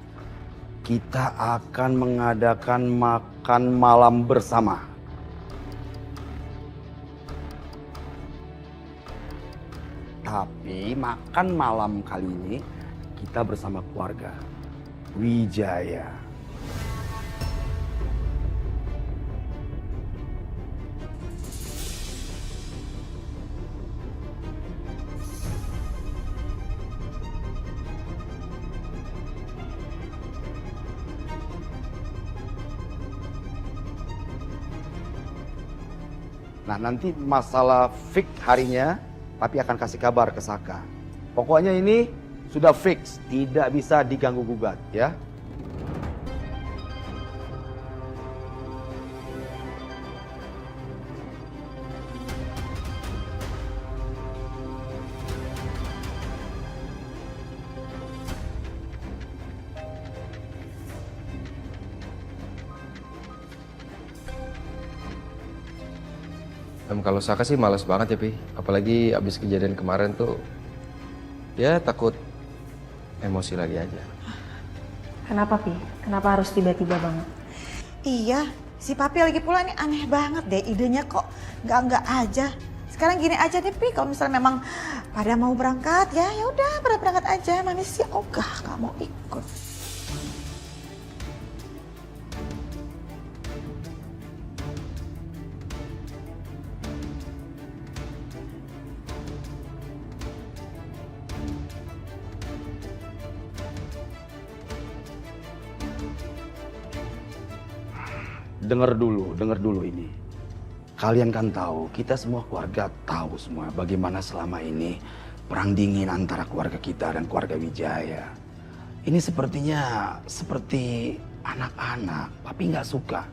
Kita akan mengadakan makan malam bersama. Tapi makan malam kali ini kita bersama keluarga Wijaya. Nah, nanti masalah fix harinya, Papi akan kasih kabar ke Saka. Pokoknya ini sudah fix, tidak bisa diganggu gugat ya. Kalau Saka sih malas banget ya Pi. Apalagi abis kejadian kemarin tuh, ya takut emosi lagi aja. Kenapa, Pi? Kenapa harus tiba-tiba banget? Iya, si Papi lagi pula ini aneh banget deh idenya kok nggak aja. Sekarang gini aja deh, Pi, kalau misalnya memang pada mau berangkat ya udah pada berangkat aja. Mami sih ogah nggak mau ikut. Dengar dulu ini. kalian kan tahu, kita semua keluarga tahu semua bagaimana selama ini perang dingin antara keluarga kita dan keluarga Wijaya. Ini sepertinya seperti anak-anak, Papi nggak suka.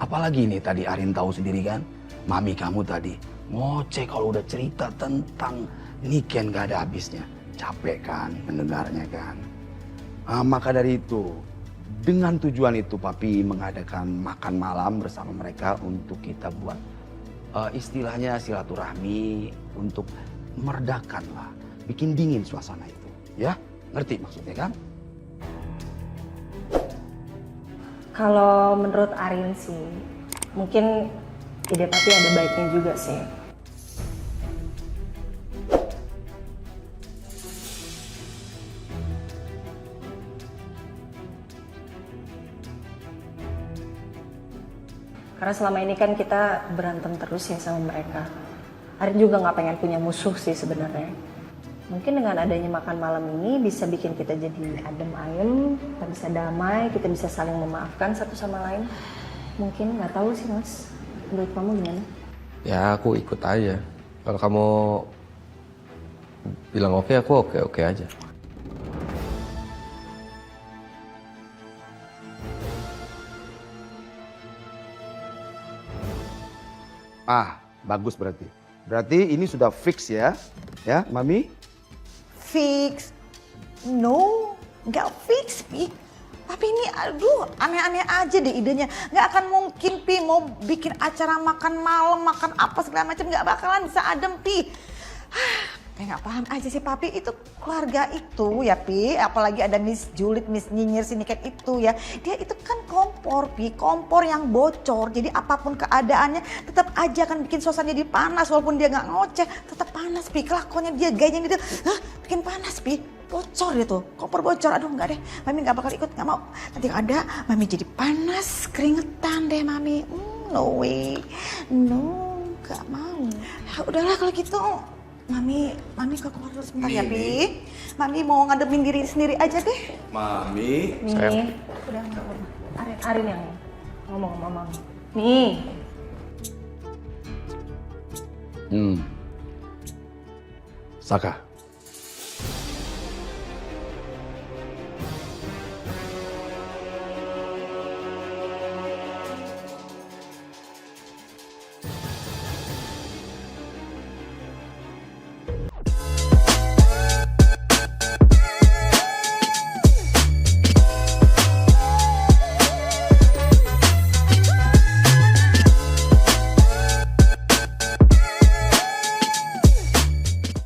Apalagi nih tadi Arin tahu sendiri kan, mami kamu tadi ngoceh kalau udah cerita tentang Niken gak ada habisnya. Capek kan mendengarnya kan. Maka dari itu, dengan tujuan itu Papi mengadakan makan malam bersama mereka untuk kita buat istilahnya silaturahmi untuk meredakan lah, bikin dingin suasana itu. Ya, ngerti maksudnya kan? Kalau menurut Arin sih, mungkin ide Papi ada baiknya juga sih. Karena selama ini kan kita berantem terus ya sama mereka. Arin juga nggak pengen punya musuh sih sebenarnya. Mungkin dengan adanya makan malam ini bisa bikin kita jadi adem ayem, kita bisa damai, kita bisa saling memaafkan satu sama lain. Mungkin nggak tahu sih Mas. Menurut kamu gimana? Ya aku ikut aja. Kalau kamu bilang oke, aku oke aja. Bagus berarti. Berarti ini sudah fix ya? Ya, Mami? Fix? No, nggak fix, Pi. Tapi ini aduh aneh-aneh aja deh idenya. Nggak akan mungkin Pi mau bikin acara makan malam, makan apa segala macam, nggak bakalan bisa adem Pi. Kayak nggak paham aja sih Papi, itu keluarga itu ya Pi, apalagi ada Miss Julid, Miss Nyinyir, si Niken itu ya, dia itu kan kompor Pi, kompor yang bocor, jadi apapun keadaannya tetap aja kan bikin suasana jadi panas, walaupun dia nggak ngoceh, tetap panas Pi, kelakuannya dia, gayanya dia, bikin panas Pi, bocor dia tuh, kompor bocor, aduh nggak deh, Mami nggak bakal ikut, nggak mau, nanti ada Mami jadi panas, keringetan deh Mami, no way, no, nggak mau, ya udahlah kalau gitu. Mami ke keluar dulu sebentar ya, Pi. Mami mau ngademin diri sendiri aja deh. Mami. Nih, udah nggak apa-apa. Arin yang ngomong sama Mami. Nih. Saka,